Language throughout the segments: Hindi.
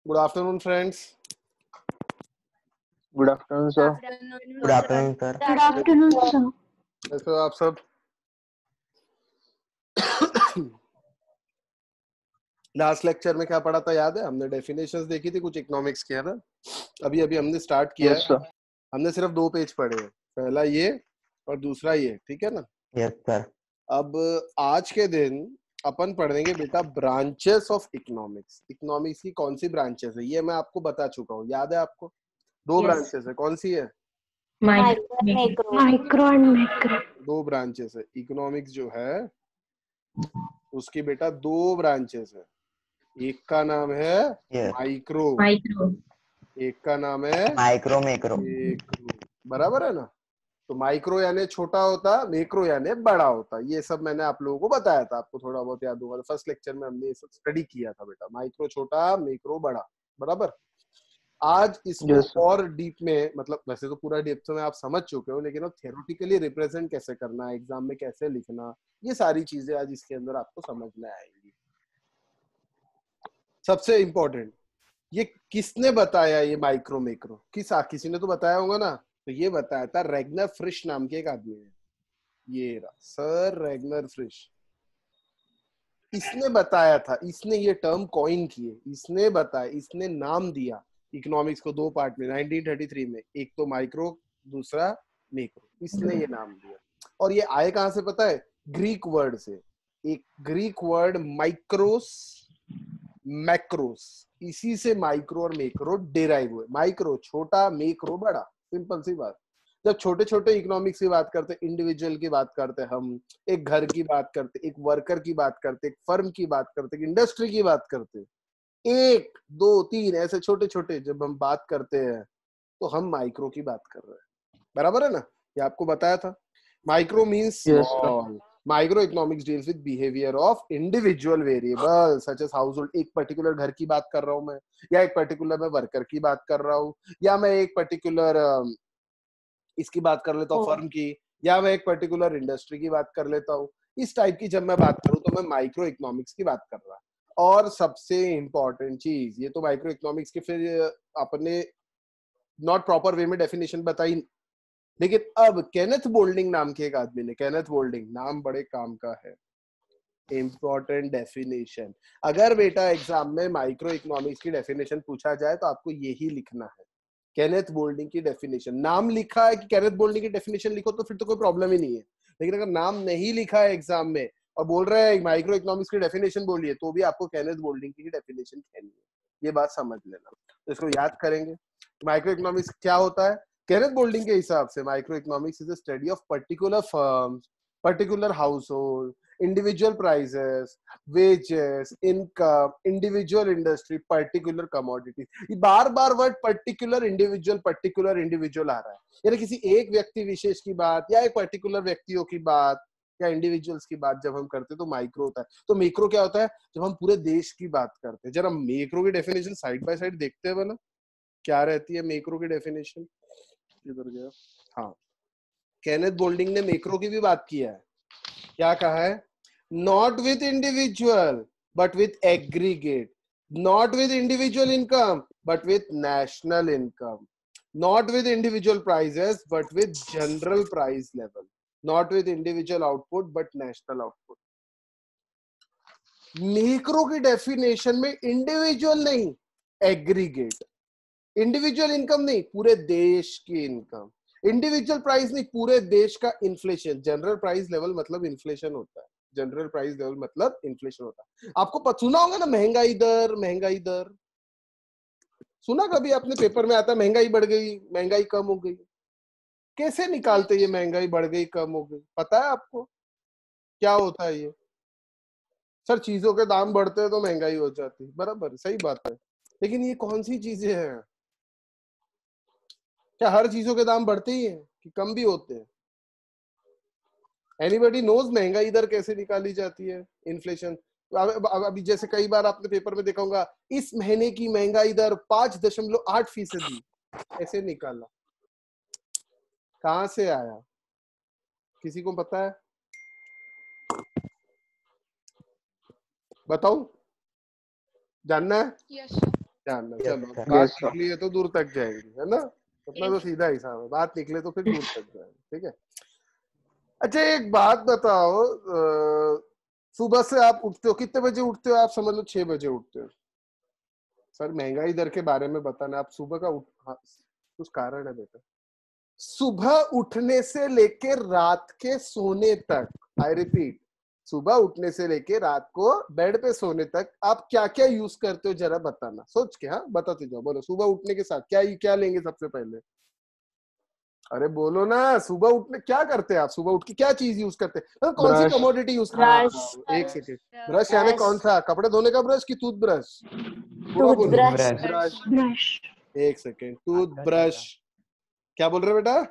Good afternoon, friends. Good afternoon, sir. Good afternoon, sir. Good afternoon, sir. कैसे हो आप सब? लास्ट लेक्चर में क्या पढ़ा था याद है? हमने डेफिनेशंस देखी थी कुछ इकोनॉमिक्स की, है ना? अभी अभी हमने स्टार्ट किया Yes, है. sir. हमने सिर्फ 2 पेज पढ़े हैं. पहला ये और दूसरा ये, ठीक है ना? Yes, sir. अब आज के दिन अपन पढ़ेंगे बेटा ब्रांचेस ऑफ इकोनॉमिक्स. इकोनॉमिक्स की कौन सी ब्रांचेस है ये मैं आपको बता चुका हूँ. याद है आपको? 2 ब्रांचेस है. कौन सी है? Micro and macro. 2 ब्रांचेस है. इकोनॉमिक्स जो है उसकी बेटा 2 ब्रांचेस है. एक का नाम है Yes. माइक्रो, एक का नाम है Micro, macro. मैक्रो. बराबर है ना? तो माइक्रो यानी छोटा होता, मैक्रो यानी बड़ा होता. ये सब मैंने आप लोगों को बताया था. आपको थोड़ा बहुत याद होगा, फर्स्ट लेक्चर में हमने ये सब स्टडी किया था बेटा. माइक्रो छोटा, मैक्रो बड़ा. बराबर. आज इसको Yes, sir. और डीप में, मतलब वैसे तो पूरा डेप्थ में आप समझ चुके हो, लेकिन अब थ्योरेटिकली रिप्रेजेंट कैसे करना, एग्जाम में कैसे लिखना, ये सारी चीजें आज इसके अंदर आपको समझ में आएंगी. सबसे इंपॉर्टेंट, ये किसने बताया ये माइक्रो मैक्रो? किसी ने तो बताया होगा ना. तो ये बताया था रेगनर फ्रिश नाम के एक आदमी ने. ये रहा सर रेगनर फ्रिश. इसने बताया था, इसने ये टर्म कॉइन किए, इसने बताया, इसने नाम दिया इकोनॉमिक्स को 2 पार्ट में 1933 में. एक तो माइक्रो, दूसरा मैक्रो. इसने ये नाम दिया. और ये आए कहां से पता है? ग्रीक वर्ड से. एक ग्रीक वर्ड माइक्रोस, मैक्रोस. इसी से माइक्रो और मैक्रो डिराइव हुए. माइक्रो छोटा, मैक्रो बड़ा. सिंपल सी बात. जब छोटे छोटे इकोनॉमिक्स की बात करते, इंडिविजुअल की बात करते, हम एक घर की बात करते, एक वर्कर की बात करते, एक फर्म की बात करते, एक इंडस्ट्री की बात करते, 1 2 3 ऐसे छोटे छोटे जब हम बात करते हैं तो हम माइक्रो की बात कर रहे हैं. बराबर है ना? ये आपको बताया था. Micro means Yes, sir. Small. Micro economics deals with behaviour of individual variable such as household. एक पर्टिकुलर घर की बात कर रहा हूं मैं, या एक पर्टिकुलर मैं वर्कर की बात कर रहा हूं, या मैं एक पर्टिकुलर इसकी बात कर लेता हूँ फर्म की, या मैं एक पर्टिकुलर इंडस्ट्री की बात कर लेता हूँ. इस टाइप की जब मैं बात करूँ तो मैं माइक्रो इकोनॉमिक्स की बात कर रहा. और सबसे इंपॉर्टेंट चीज, ये तो माइक्रो इकोनॉमिक्स की फिर अपने नॉट प्रॉपर वे में डेफिनेशन बताई, लेकिन अब केनेथ बोल्डिंग नाम के एक आदमी ने, केनेथ बोल्डिंग नाम बड़े काम का है, इंपॉर्टेंट डेफिनेशन. अगर बेटा एग्जाम में माइक्रो इकोनॉमिक्स की डेफिनेशन पूछा जाए तो आपको यही लिखना है, केनेथ बोल्डिंग की डेफिनेशन. नाम लिखा है कि केनेथ बोल्डिंग की डेफिनेशन लिखो तो फिर तो कोई प्रॉब्लम ही नहीं है. लेकिन अगर नाम नहीं लिखा है एग्जाम में और बोल रहे हैं माइक्रो इकोनॉमिक्स की डेफिनेशन बोलिए, तो भी आपको केनेथ बोल्डिंग की डेफिनेशन कहनी है. ये बात समझ लेना. तो इसको याद करेंगे. माइक्रो इकोनॉमिक्स क्या होता है? केनेथ बोल्डिंग के हिसाब से micro economics is the study of particular firms, particular household, individual prices, wages, income, individual industry, particular commodities. ये बार बार वर्ड पर्टिकुलर इंडिविजुअल आ रहा है. यानी किसी एक व्यक्ति विशेष की बात या एक पर्टिकुलर व्यक्तियों की बात या इंडिविजुअल्स की बात जब हम करते हैं तो माइक्रो होता है. तो मैक्रो क्या होता है? जब हम पूरे देश की बात करते हैं. जरा मैक्रो की डेफिनेशन साइड बाय साइड देखते हैं ना, क्या रहती है मैक्रो की डेफिनेशन. इधर गया. हाँ, केनेथ बोल्डिंग ने मैक्रो की भी बात किया है. क्या कहा है? Not with individual but with aggregate, not with individual income but with national income, not with individual prices but with general price level, not with individual output but national output. Macro की डेफिनेशन में इंडिविजुअल नहीं, एग्रीगेट. इंडिविजुअल इनकम नहीं, पूरे देश की इनकम. इंडिविजुअल प्राइस नहीं, पूरे देश का इन्फ्लेशन. जनरल प्राइस लेवल मतलब इन्फ्लेशन होता है. जनरल प्राइस लेवल मतलब इन्फ्लेशन होता है. आपको सुना होगा ना महंगाई दर, महंगाई दर सुना कभी आपने? पेपर में आता है महंगाई बढ़ गई, महंगाई कम हो गई. कैसे निकालते ये महंगाई बढ़ गई कम हो गई? पता है आपको क्या होता है ये? सर चीजों के दाम बढ़ते हैं तो महंगाई हो जाती. बराबर, सही बात है. लेकिन ये कौन सी चीजें हैं? क्या हर चीजों के दाम बढ़ते ही हैं कि कम भी होते हैं? एनीबडी नोज महंगाई दर कैसे निकाली जाती है? इन्फ्लेशन. अभी जैसे कई बार आपने पेपर में देखा होगा, इस महीने की महंगाई दर 5.8%. ऐसे निकाला. कहां से आया? किसी को पता है? बताओ, जानना है? Yes, sir. ध्यान में। Yes, चलो sir. बात Yes, sir. निकली है तो दूर तक जाएगी, है ना? अपना तो सीधा हिसाब है, बात निकले तो फिर दूर तक जाएगी, ठीक है। अच्छा एक बात बताओ, सुबह से आप उठते हो कितने बजे उठते हो? आप समझ लो 6 बजे उठते हो। सर महंगाई दर के बारे में बताना, आप सुबह का हाँ, कुछ कारण है बेटा। सुबह उठने से लेके रात के सोने तक, आई रिपीट, सुबह उठने से लेके रात को बेड पे सोने तक आप क्या क्या यूज करते हो जरा बताना, सोच के। हाँ बताते जाओ, बोलो सुबह उठने के साथ क्या क्या लेंगे सबसे पहले? अरे बोलो ना, सुबह उठने क्या करते हैं आप? सुबह उठ के क्या चीज यूज करते हैं? कौन सी ब्रश। कमोडिटी यूज करते ब्रश। हैं? एक सेकेंड, ब्रश यानी कौन सा? कपड़े धोने का ब्रश की टूथब्रश? पूरा बोलो। टूथब्रश। ब्रश। ब्रश। एक सेकेंड, टूथब्रश। क्या बोल रहे हो बेटा?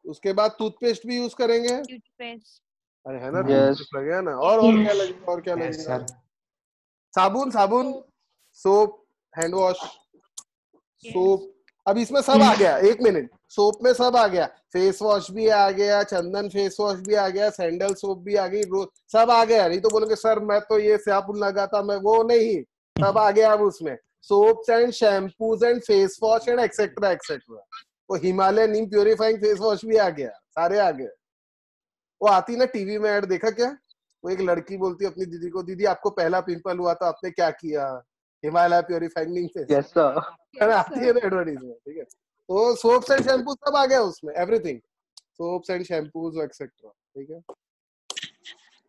उसके बाद टूथपेस्ट भी यूज करेंगे? अरे है ना, Yes. टूथपेस्ट लगेगा ना। और क्या लगेगा? और क्या Yes, लगेगा? sir. साबुन, साबुन, सोप, हैंड वॉश, सोप। अब इसमें सब आ गया, एक मिनट, सोप में सब आ गया, फेस वॉश भी आ गया, चंदन फेस वॉश भी आ गया, सैंडल सोप भी आ गई, सब आ गया। नहीं तो बोलोगे सर मैं तो ये साबुन लगाता, मैं वो नहीं, सब आ गया अब उसमें। Soaps and shampoos and face wash and etcetera etcetera. वो हिमालय नीम प्योरीफाइंग फेस वॉश भी आ गया, सारे आ गए। वो आती ना टीवी में ऐड, देखा क्या? वो एक लड़की बोलती है अपनी दीदी को, दीदी आपको पहला पिंपल हुआ तो आपने क्या किया? Himalaya purifying face. Yes, sir. आती है ना एडवर्टाइजमेंट, ठीक है। तो सोप्स एंड शैम्पू सब आ गया उसमें, everything, soaps and shampoos etcetera, ठीक है।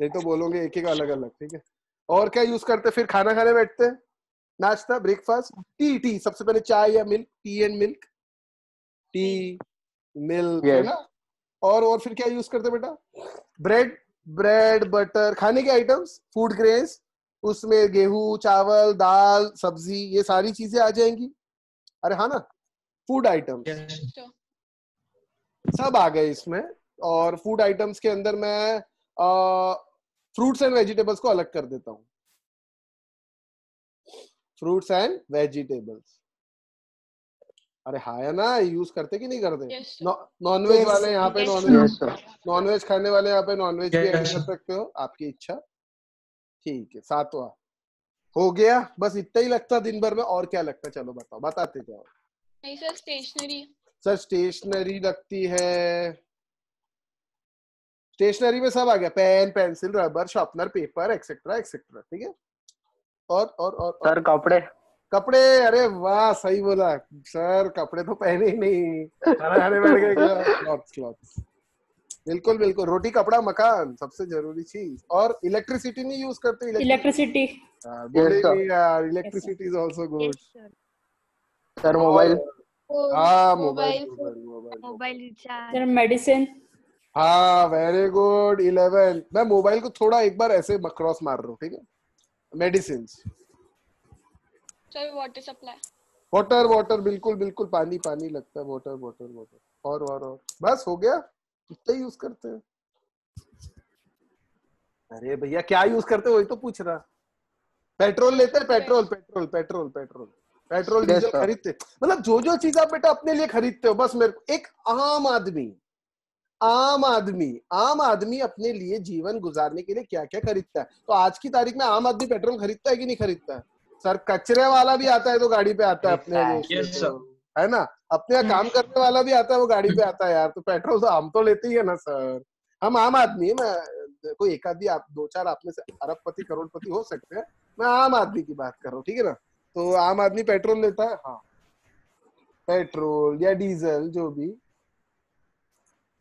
नहीं तो बोलोगे एक एक अलग अलग, ठीक है। और क्या यूज करते? फिर खाना खाने बैठते हैं, नाश्ता, ब्रेकफास्ट, टी, टी सबसे पहले चाय या milk, T and milk, tea milk, है Yes. ना। और फिर क्या यूज करते बेटा? ब्रेड, ब्रेड बटर, खाने के आइटम्स, फूड ग्रेन्स, उसमें गेहूं, चावल, दाल, सब्जी, ये सारी चीजें आ जाएंगी। अरे हाँ ना, फूड आइटम्स सब आ गए इसमें। और फूड आइटम्स के अंदर मैं फ्रूट्स एंड वेजिटेबल्स को अलग कर देता हूँ। फ्रूट्स एंड वेजिटेबल्स, अरे हाँ है ना, यूज करते कि नहीं करते? Nonveg Yes. वाले यहाँ पे Yes, nonveg, Yes, sir. Nonveg खाने वाले यहाँ पे नॉनवेज भी ऐड Yes. कर सकते हो, आपकी इच्छा, ठीक है। 7वां हो गया, बस इतना ही लगता दिन भर में? और क्या लगता? चलो बताओ, बताते जाओ। नहीं सर, स्टेशनरी। सर स्टेशनरी लगती है, स्टेशनरी में सब आ गया, pen, pencil, rubber, sharpener, paper, etcetera etcetera, ठीक है। और Sir, कपड़े। कपड़े, अरे वाह सही बोला सर, कपड़े तो पहने ही नहीं, खाना खाने बैठ गए क्या? क्लॉथ्स, क्लॉथ्स, बिल्कुल बिल्कुल, रोटी कपड़ा मकान सबसे जरूरी चीज। और इलेक्ट्रिसिटी नहीं यूज करते? इलेक्ट्रिसिटी। बोले Yes, sir. नहीं यार, electricity is also good. Sir, mobile. हाँ mobile, mobile, mobile, mobile recharge. Sir medicine. हाँ वेरी गुड, 11। मैं मोबाइल को थोड़ा एक बार ऐसे क्रॉस मार रहा हूँ, ठीक है। Medicine, sir water supply. Water, water बिल्कुल बिल्कुल, पानी पानी लगता है, वाटर वाटर वाटर। और बस हो गया, इतना यूज करते हैं। अरे भैया क्या यूज करते हो, वही तो पूछ रहा। पेट्रोल लेते हैं, petrol petrol petrol petrol petrol, Yes, diesel sir. खरीदते, मतलब जो चीज आप बेटा अपने लिए खरीदते हो, बस मेरे को एक आम आदमी, आम आदमी अपने लिए जीवन गुजारने के लिए क्या क्या खरीदता है? तो आज की तारीख में आम आदमी पेट्रोल खरीदता है कि नहीं खरीदता है? सर कचरे वाला भी आता है तो गाड़ी पे आता है अपने देश में, तो है ना। अपने यहाँ काम करने वाला भी आता है, वो गाड़ी पे आता है यार, तो पेट्रोल तो हम तो लेते ही है ना सर। हम आम आदमी है, मैं कोई एक आदमी, आप 2-4 आप में से अरबपति करोड़पति हो सकते हैं, मैं आम आदमी की बात कर रहा हूँ, ठीक है ना। तो आम आदमी पेट्रोल लेता है, हाँ पेट्रोल या डीजल जो भी।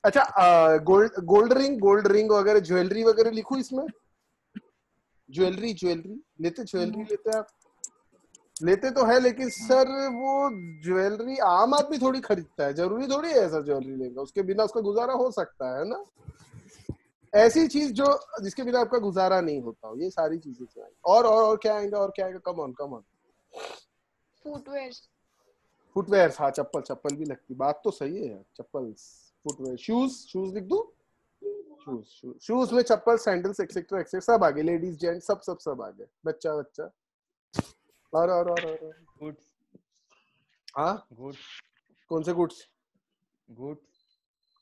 अच्छा गोल्ड रिंग वगैरह, ज्वेलरी वगैरह लिखूं इसमें? ज्वेलरी, ज्वेलरी लेते, ज्वेलरी लेते आप? लेते तो है, लेकिन सर वो ज्वेलरी आम आदमी थोड़ी खरीदता है, जरूरी थोड़ी है सर ज्वेलरी लेगा, उसके बिना उसका गुजारा हो सकता है ना। ऐसी चीज जो जिसके बिना आपका गुजारा नहीं होता हो, ये सारी चीजें क्या आएंगी? और क्या आएगा? और क्या आएगा? Come on come on. Footwear. Footwear, हाँ चप्पल, चप्पल भी लगती, बात तो सही है यार, चप्पल, फुटवेयर, शूज, शूज लिख दूं? शूज, शूज, शूज में चप्पल, सैंडल्स एक्सेट्रा एक्सेट्रा सब आ गए, लेडीज जेंट सब सब सब आ गए, बच्चा बच्चा। और Goods. हाँ Goods. कौन से गुड्स? Goods.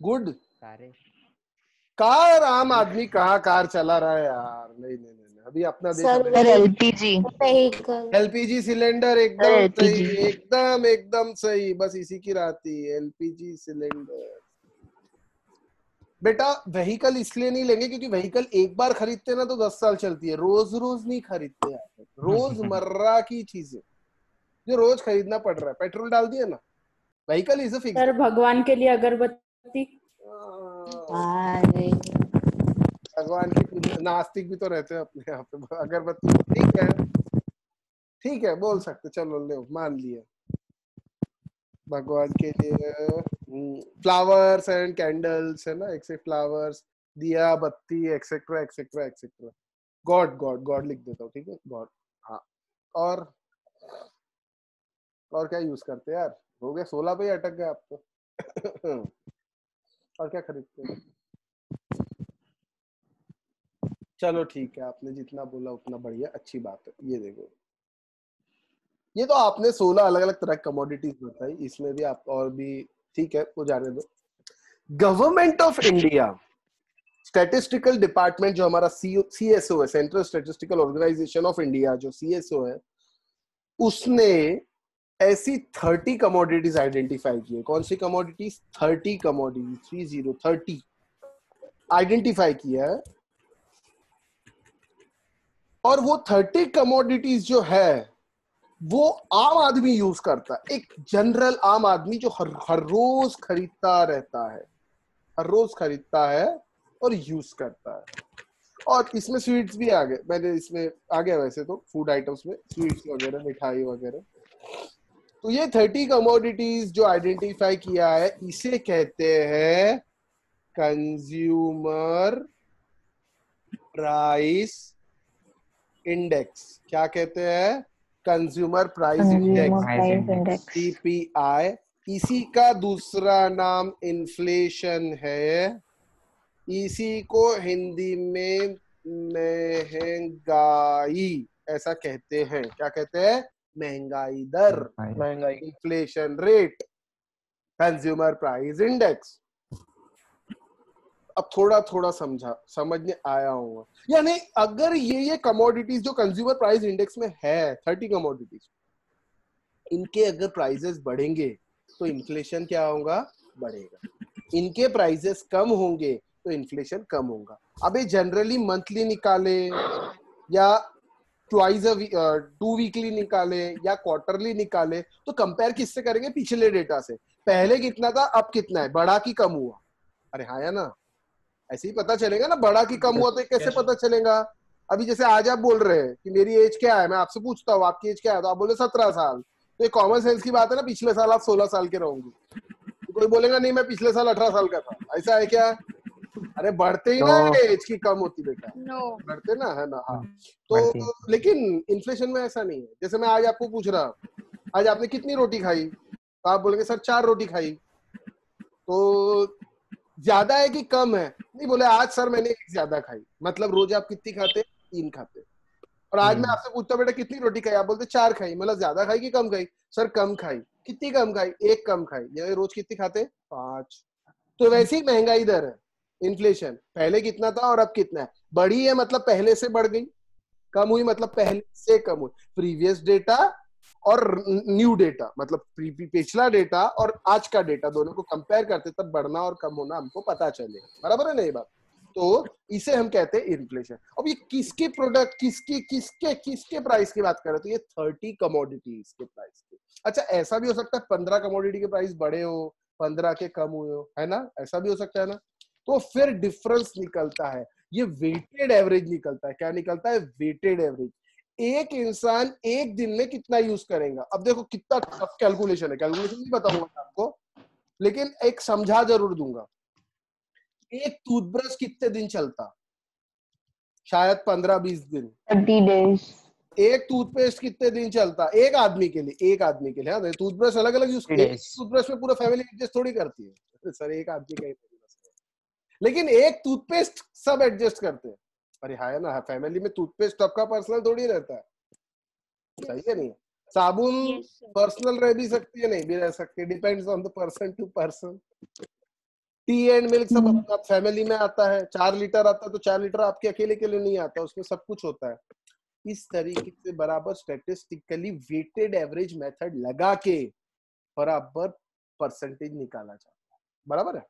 गुड सारे. कार, आम आदमी कहाँ कार चला रहा है यार, नहीं नहीं नहीं, अभी अपना देश sir sir LPG. Vehicle. LPG cylinder एकदम अरे, सही, LPG एकदम एकदम सही, बस इसी की राती एलपीजी सिलेंडर। बेटा व्हीकल इसलिए नहीं लेंगे क्योंकि व्हीकल एक बार खरीदते ना तो 10 साल चलती है, रोज रोज नहीं खरीदते आप, रोजमर्रा की चीजें जो रोज खरीदना पड़ रहा है, पेट्रोल डाल दिया ना, vehicle is a fix. Sir भगवान के लिए अगरबत्ती। अरे भगवान की पूजा, नास्तिक भी तो रहते हैं अपने यहाँ पे, अगरबत्ती ठीक है, ठीक है बोल सकते, चलो ले मान लिया, भगवान के लिए फ्लावर्स एंड कैंडल्स है ना, एक्सेप्ट फ्लावर्स, दिया बत्ती etcetera etcetera etcetera, God God God लिख देता हूँ, ठीक है गॉड। हाँ और क्या यूज करते हैं यार, हो गया 16 पे ही अटक गए आप तो। और क्या खरीदते हैं, चलो ठीक है, आपने जितना बोला उतना बढ़िया, अच्छी बात है। ये देखो, ये तो आपने 16 अलग अलग तरह की कमोडिटीज बताई, इसमें भी आप और भी, ठीक है वो जाने दो। Government of India statistical department, जो हमारा सीएसओ है, central statistical organisation of India, जो सीएसओ है, उसने ऐसी 30 कमोडिटीज आइडेंटिफाई की है। कौन सी कमोडिटीज? 30 कमोडिटीज, 30 आइडेंटिफाई किया है। और वो 30 कमोडिटीज जो है वो आम आदमी यूज करता है, एक जनरल आम आदमी जो हर रोज खरीदता रहता है, हर रोज खरीदता है और यूज करता है। और इसमें स्वीट्स भी आ गए, मैंने इसमें आ गया, वैसे तो फूड आइटम्स में स्वीट्स वगैरह, मिठाई वगैरह। तो ये 30 कमोडिटीज जो आइडेंटिफाई किया है, इसे कहते हैं कंज्यूमर प्राइस इंडेक्स। क्या कहते हैं? Consumer price index, CPI. इसी का दूसरा नाम इन्फ्लेशन है, इसी को हिंदी में महंगाई ऐसा कहते हैं। क्या कहते हैं? महंगाई दर, महंगाई। Inflation rate, consumer price index. अब थोड़ा थोड़ा समझने आया होगा, यानी अगर ये कमोडिटीज जो कंज्यूमर प्राइस इंडेक्स में है, 30 कमोडिटीज, इनके अगर प्राइसेस बढ़ेंगे तो इन्फ्लेशन क्या होगा? बढ़ेगा। इनके प्राइसेस कम होंगे तो इन्फ्लेशन कम होगा। अबे जनरली मंथली निकाले या ट्वाइस 2 वीकली निकाले या क्वार्टरली निकाले तो कंपेयर किससे करेंगे? पिछले डेटा से। पहले कितना था, अब कितना है, बढ़ा कि कम हुआ? अरे हाँ या ना, ऐसे ही पता चलेगा ना, बढ़ा कि कम हुआ तो कैसे पता चलेगा? अभी जैसे आज आप बोल रहे हैं कि मेरी एज क्या है, मैं आपसे पूछता हूँ आपकी एज क्या है, तो आप बोले 17 साल, तो ये कॉमन सेंस की बात है ना, पिछले साल आप 16 साल के रहोगे। तो कोई बोलेगा नहीं मैं पिछले साल 18 साल का था, ऐसा है क्या? अरे बढ़ते ही ना एज की कम होती बेटा, No. बढ़ते ना, है ना। हाँ तो लेकिन इन्फ्लेशन में ऐसा नहीं है। जैसे मैं आज आपको पूछ रहा, आज आपने कितनी रोटी खाई, तो आप बोलेंगे सर 4 रोटी खाई। तो ज्यादा है कि कम है? नहीं, बोले आज सर मैंने एक ज्यादा खाई। मतलब रोज आप कितनी खाते? 3 खाते। और आज मैं आपसे पूछता बेटा कितनी रोटी खाई, आप बोलते 4 खाई। मतलब ज्यादा खाई कि कम खाई? सर कम खाई। कितनी कम खाई? 1 कम खाई। ये रोज कितनी खाते? 5। तो वैसे ही महंगाई दर है, इन्फ्लेशन। पहले कितना था और अब कितना है? बढ़ी है मतलब पहले से बढ़ गई, कम हुई मतलब पहले से कम हुई। प्रीवियस डेटा और न्यू डेटा, मतलब पिछला डेटा और आज का डेटा, दोनों को कंपेयर करते तब बढ़ना और कम होना हमको पता चलेगा। बराबर है ना ये बात? तो इसे हम कहते हैं इन्फ्लेशन। अब ये किसके प्रोडक्ट, किसके किसके किसके प्राइस की बात कर रहे हैं? तो ये 30 कमोडिटीज के प्राइस की। अच्छा ऐसा भी हो सकता है 15 कमोडिटी के प्राइस बढ़े हो, 15 के कम हुए हो, है ना? ऐसा भी हो सकता है ना। तो फिर डिफरेंस निकलता है, ये वेटेड एवरेज निकलता है। क्या निकलता है? Weighted average. एक इंसान एक दिन में कितना यूज करेगा। अब देखो कितना टफ कैलकुलेशन है, कैलकुलेशन नहीं बताऊंगा आपको, लेकिन एक समझा जरूर दूंगा। एक टूथब्रश कितने दिन चलता? शायद 15-20 दिन। 30 days। एक टूथपेस्ट कितने दिन चलता? एक आदमी के लिए, एक आदमी के लिए। हाँ टूथब्रश अलग अलग यूज, एक टूथब्रश में पूरा फैमिली एडजस्ट थोड़ी करती है सर, एक आदमी का ही। लेकिन एक टूथपेस्ट सब एडजस्ट करते हैं। अरे हाँ ना, फैमिली में टूथपेस्ट सबका पर्सनल थोड़ी रहता है, सही है नहीं? साबुन Yes, sir. पर्सनल रह भी सकती है, नहीं भी रह सकती, depends on the person to person. Tea and milk सब अपना फैमिली में आता है, 4 लीटर आता है तो 4 लीटर आपके अकेले के लिए नहीं आता, उसमें सब कुछ होता है। इस तरीके से बराबर स्टैटिस्टिकली वेटेड एवरेज मेथड लगा के बराबर परसेंटेज निकाला जाता है, बराबर है।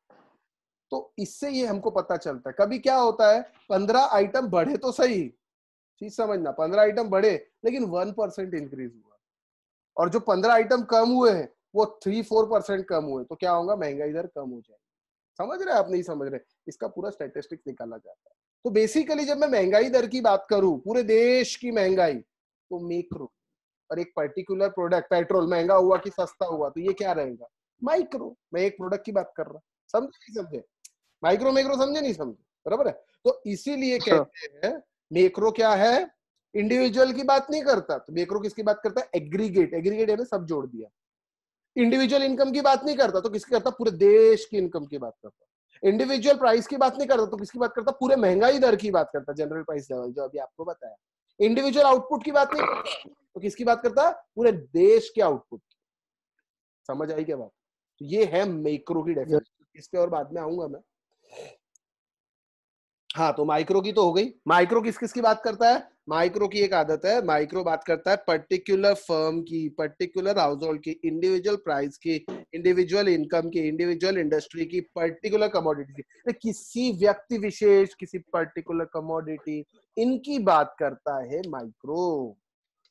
तो इससे ये हमको पता चलता है। कभी क्या होता है 15 आइटम बढ़े तो सही, चीज समझना, 15 आइटम बढ़े लेकिन 1% इंक्रीज हुआ, और जो 15 आइटम कम हुए हैं वो 3-4% कम हुए, तो क्या होगा, महंगाई दर कम हो जाएगी। समझ रहे आप, नहीं समझ रहे, इसका पूरा स्टैटिस्टिक्स निकाला जाता है। तो बेसिकली जब मैं महंगाई दर की बात करूं, पूरे देश की महंगाई, तो मैक्रो, और एक पर्टिकुलर प्रोडक्ट, पेट्रोल महंगा हुआ कि सस्ता हुआ, तो ये क्या रहेगा, माइक्रो। मैं एक प्रोडक्ट की बात कर रहा, समझे नहीं समझे, माइक्रो मैक्रो समझे नहीं समझे, बराबर है। तो इसीलिए कहते हैं मैक्रो क्या है, इंडिविजुअल की बात नहीं करता, तो मैक्रो किसकी बात करता है, एग्रीगेट। एग्रीगेट यानी सब जोड़ दिया। इंडिविजुअल इनकम की बात नहीं करता तो किसकी करता, पूरे देश की इनकम की बात करता। इंडिविजुअल प्राइस की बात नहीं करता तो किसकी बात करता, पूरे महंगाई दर की बात करता, जनरल प्राइस लेवल जो अभी आपको बताया। इंडिविजुअल आउटपुट की बात नहीं करता तो किसकी बात करता, पूरे देश के आउटपुट की। समझ आई क्या बात। तो ये है मैक्रो की डेफिनेशन, इस पे और बाद में आऊंगा मैं। हाँ, तो माइक्रो की तो हो गई। माइक्रो किस किस की बात करता है, माइक्रो की एक आदत है, माइक्रो बात करता है पर्टिकुलर फर्म की, पर्टिकुलर हाउस होल्ड की, इंडिविजुअल प्राइस की, इंडिविजुअल इनकम की, इंडिविजुअल इंडस्ट्री की, पर्टिकुलर कमोडिटी की, किसी व्यक्ति विशेष, किसी पर्टिकुलर कमोडिटी, इनकी बात करता है माइक्रो,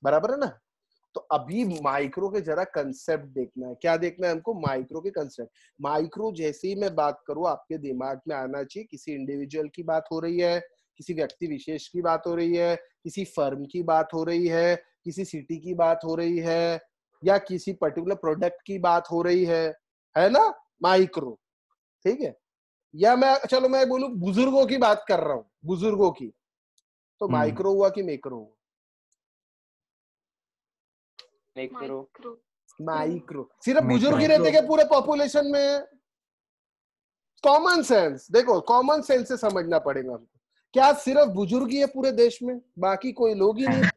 बराबर है ना। तो अभी माइक्रो के जरा कंसेप्ट देखना है, क्या देखना है हमको, माइक्रो के कंसेप्ट। माइक्रो जैसे ही मैं बात करूं आपके दिमाग में आना चाहिए किसी इंडिविजुअल की बात हो रही है, किसी व्यक्ति विशेष की बात हो रही है, किसी फर्म की बात हो रही है, किसी सिटी की बात हो रही है, या किसी पर्टिकुलर प्रोडक्ट की बात हो रही है ना, माइक्रो, ठीक है। या मैं, चलो मैं बोलूं बुजुर्गों की बात कर रहा हूं, बुजुर्गों की, तो माइक्रो हुआ कि मैक्रो हुआ, माइक्रो। सिर्फ बुजुर्ग ही रहते क्या पूरे पॉपुलेशन में, कॉमन सेंस देखो, कॉमन सेंस से समझना पड़ेगा हमको। क्या सिर्फ बुजुर्ग ही है पूरे देश में, बाकी कोई लोग ही नहीं है?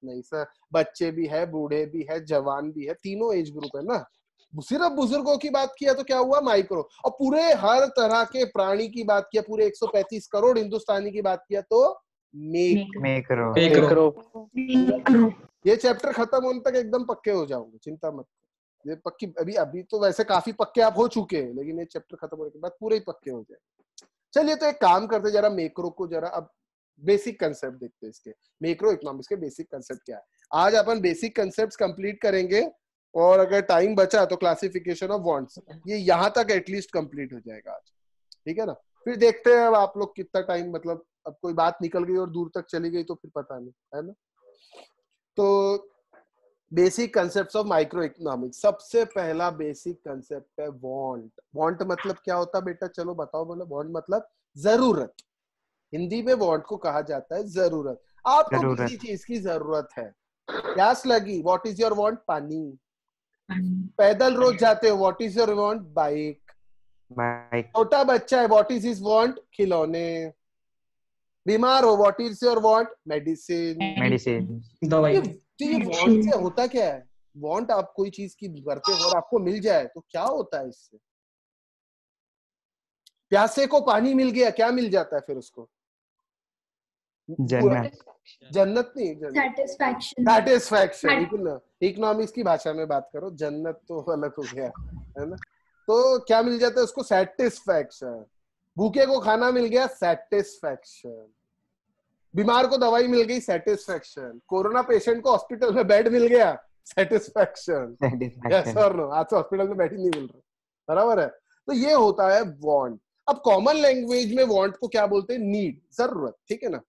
नहीं सर, बच्चे भी है, बूढ़े भी है, जवान भी है, तीनों एज ग्रुप है ना। सिर्फ बुजुर्गों की बात किया तो क्या हुआ, माइक्रो। और पूरे हर तरह के प्राणी की बात किया, पूरे 135 करोड़ हिंदुस्तानी की बात किया तो मैक्रो। ये चैप्टर खत्म होने तक एकदम पक्के हो जाओगे, चिंता मत करो। ये पक्की, अभी तो वैसे काफी पक्के आप हो चुके हैं, लेकिन ये चैप्टर खत्म होने के बाद पूरे ही पक्के हो जाए। चलिए, तो एक काम करते, जरा मैक्रो को जरा अब बेसिक कंसेप्ट देखते हैं इसके, मैक्रो इकोनॉमिक्स के बेसिक कंसेप्ट क्या है। आज अपन बेसिक कंसेप्ट्स कंप्लीट करेंगे, और अगर टाइम बचा तो क्लासिफिकेशन ऑफ वांट्स, ये यहाँ तक एटलीस्ट कंप्लीट हो जाएगा आज, ठीक है ना। फिर देखते हैं अब आप लोग कितना टाइम, मतलब अब कोई बात निकल गई और दूर तक चली गई तो फिर पता नहीं, है ना। तो basic concept of micro economics, सबसे पहला बेसिक कंसेप्ट है वांट। वांट मतलब क्या होता है बेटा, चलो बताओ, बोलो। वांट मतलब जरूरत, हिंदी में वांट को कहा जाता है जरूरत। आपको किसी चीज की जरूरत है, प्यास लगी, व्हाट इज योर वांट, पानी। पैदल रोज जाते हो, what is your want, bike. छोटा बच्चा है, व्हाट इज हिज वांट, खिलौने। बीमार हो, what is your want, medicine. दवाई। ये वांट से होता क्या है, वांट आप कोई चीज की करते हो और आपको मिल जाए तो क्या होता है इससे, प्यासे को पानी मिल गया, क्या मिल जाता है फिर उसको, जन्नत नहीं, सेटिस्फैक्शन। इकोनॉमिक्स की भाषा में बात करो, जन्नत तो अलग हो गया, है ना। तो क्या मिल जाता है उसको, सेटिस्फैक्शन। भूखे को खाना मिल गया, सेटिस्फैक्शन। बीमार को दवाई मिल गई, सेटिस्फैक्शन। कोरोना पेशेंट को हॉस्पिटल में बेड मिल गया, सेटिस्फैक्शन। यस और नो, आज तो हॉस्पिटल में बेड ही नहीं मिल रहा, बराबर है। तो ये होता है वांट। अब कॉमन लैंग्वेज में वांट को क्या बोलते हैं, नीड, जरूरत, ठीक है ना।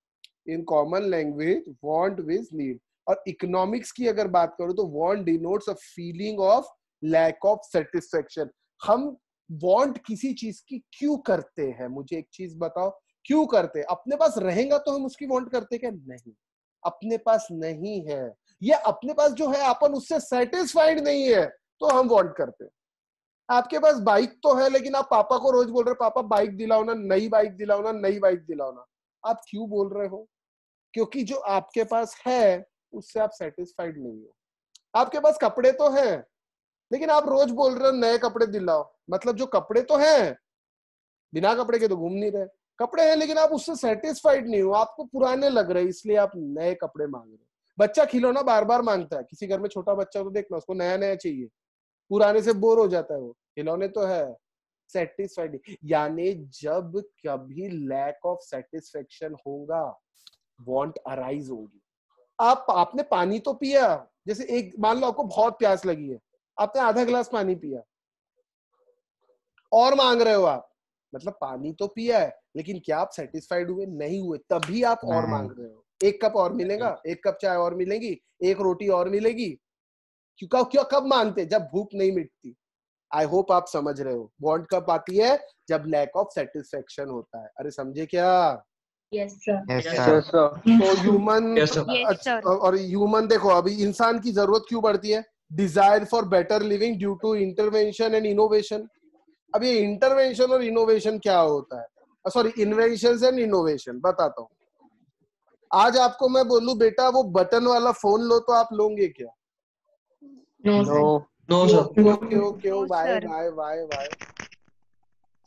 In common language want with need. और इकोनॉमिक्स की अगर बात करूं तो want denotes a feeling of lack of satisfaction. हम वांट किसी चीज की क्यों करते हैं, मुझे एक चीज बताओ, क्यों करते? अपने पास रहेगा तो हम उसकी वांट करते क्या, नहीं। अपने पास नहीं है, या अपने पास जो है अपन उससे सेटिस्फाइड नहीं है तो हम वांट करते। आपके पास बाइक तो है, लेकिन आप पापा को रोज बोल रहे, पापा बाइक दिलाओ ना, नई बाइक दिलाओ ना, नई बाइक दिलाओ ना। आप क्यों बोल रहे हो, क्योंकि जो आपके पास है उससे आप सेटिस्फाइड नहीं हो। आपके पास कपड़े तो हैं, लेकिन आप रोज बोल रहे हो नए कपड़े दिलाओ, मतलब जो कपड़े तो हैं बिना कपड़े के तो घूम नहीं रहे, कपड़े हैं लेकिन आप उससे सेटिस्फाइड नहीं हो, आपको पुराने लग रहे इसलिए आप नए कपड़े मांग रहे हो। बच्चा खिलौना बार बार मांगता है, किसी घर में छोटा बच्चा तो देखना, उसको नया नया चाहिए, पुराने से बोर हो जाता है वो, खिलौने तो है सेटिस्फाइड। यानी जब कभी लैक ऑफ सेटिस्फेक्शन होगा, वांट अराइज होगी। आपने पानी तो पिया, जैसे एक मान लो आपको बहुत प्यास लगी है, आपने आधा गिलास पानी पिया और मांग रहे हो आप, मतलब पानी तो पिया है लेकिन क्या आप सेटिस्फाइड हुए? नहीं हुए, तभी आप और मांग रहे हो। एक कप और मिलेगा, एक कप चाय और मिलेगी, एक रोटी और मिलेगी। क्यों कब मांगते? जब भूख नहीं मिटती। आई होप आप समझ रहे हो। वांट कब आती है? जब लैक ऑफ सेटिस्फेक्शन होता है। अरे समझे क्या? Yes sir. Yes sir. तो ह्यूमन Yes, sir. और ह्यूमन देखो, अभी इंसान की जरूरत क्यों बढ़ती है? Desire for better living due to intervention and innovation. अब ये इंटरवेंशन और इनोवेशन क्या होता है? सॉरी, इन्वेंशन एंड इनोवेशन बताता हूँ। आज आपको मैं बोलूं बेटा वो बटन वाला फोन लो, तो आप लोगे क्या? No. No, sir. क्यों? वाई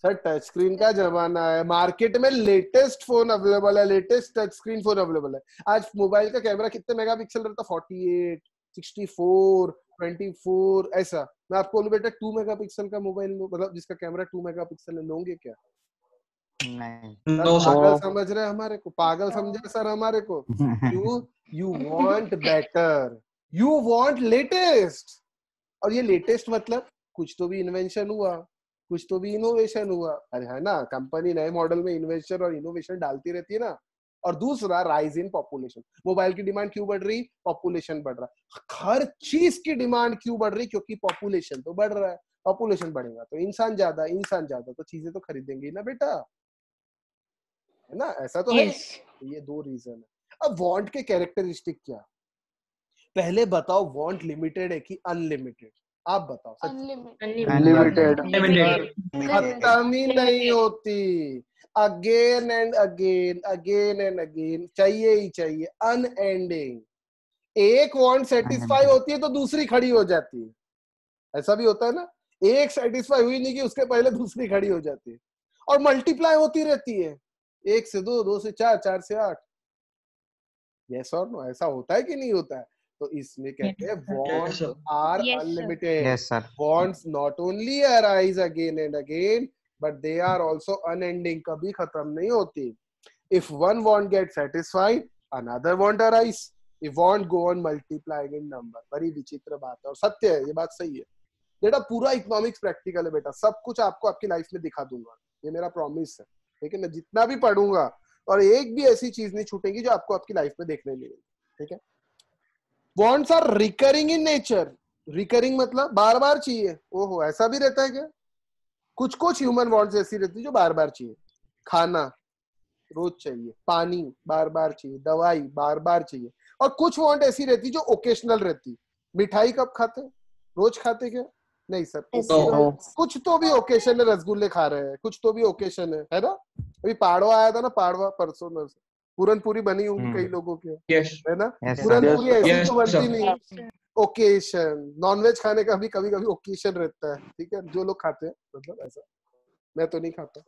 सर, टच स्क्रीन का जमाना है, मार्केट में लेटेस्ट फोन अवेलेबल है, latest touch screen phone available है। आज मोबाइल का कैमरा कितने मेगापिक्सल रहता है? 48, 64, 24 ऐसा। मैं आपको बोलूं बेटा 2 मेगापिक्सल का मोबाइल लो, मतलब जिसका कैमरा 2 मेगापिक्सल है, लोगे क्या? नहीं। No, sir. पागल समझ रहे हैं हमारे को? पागल समझे सर हमारे को? You want better, you want latest. और ये लेटेस्ट मतलब कुछ तो भी इन्वेंशन हुआ, कुछ तो भी इनोवेशन हुआ। अरे है ना, कंपनी नए मॉडल में इन्वेंशन और इनोवेशन डालती रहती है ना। और दूसरा, राइज इन पॉपुलेशन। मोबाइल की डिमांड क्यों बढ़ रही? पॉपुलेशन बढ़ रहा है। हर चीज की डिमांड क्यों बढ़ रही? क्योंकि पॉपुलेशन तो बढ़ रहा है। पॉपुलेशन बढ़ेगा तो इंसान ज्यादा तो चीजें तो खरीदेंगे ना बेटा, है ना? ऐसा तो है। Yes. ये दो रीजन है। अब वांट के कैरेक्टरिस्टिक क्या? पहले बताओ, वांट लिमिटेड है कि अनलिमिटेड? आप बताओ सच। Unlimited. Unlimited. खत्म ही नहीं होती। Again and again, again and again, चाहिए ही चाहिए, अनएंडिंग। एक वांट सेटिस्फाई होती है तो दूसरी खड़ी हो जाती है। ऐसा भी होता है ना, एक सेटिस्फाई हुई नहीं कि उसके पहले दूसरी खड़ी हो जाती है। और मल्टीप्लाई होती रहती है, 1 से 2, 2 से 4, 4 से 8। यस और नो? ऐसा होता है कि नहीं होता है? तो इसमें कहते हैं wants sir. are Yes, sir. unlimited. Yes, sir. Wants not only arise again and again, but they are also unending. कभी खत्म नहीं होती। If one want get satisfied, another want arise. If want go on multiplying in number. बड़ी विचित्र बात है और सत्य है, ये बात सही है बेटा। पूरा इकोनॉमिक्स प्रैक्टिकल है बेटा, सब कुछ आपको आपकी लाइफ में दिखा दूंगा, ये मेरा प्रॉमिस है। ठीक है, मैं जितना भी पढ़ूंगा और एक भी ऐसी चीज नहीं छूटेगी जो आपको आपकी लाइफ में देखने मिलेगी। ठीक है। Wants are recurring in nature. Recurring मतलब बार बार चाहिए। ओहो, ऐसा भी रहता है क्या? कुछ कुछ ह्यूमन वॉन्ट्स ऐसी रहती है जो बार बार चाहिए। खाना रोज चाहिए, पानी बार बार चाहिए, दवाई बार बार चाहिए। और कुछ वांट ऐसी रहती जो ओकेशनल रहती। मिठाई कब खाते? रोज खाते क्या? नहीं सर, No. कुछ तो भी ओकेशन है, रसगुल्ले खा रहे हैं, कुछ तो भी ओकेशन है ना? अभी पाड़वा आया था ना, पाड़वा परसों में, पूरन पूरी बनी होगी कई लोगों के, Yes. है ना? Yes, पूरन sir. पूरी ऐसी Yes, तो बनती sir. नहीं। ओकेशन, नॉनवेज खाने का भी कभी कभी ओकेशन रहता है। ठीक है, जो लोग खाते हैं, मतलब ऐसा। मैं तो नहीं खाता।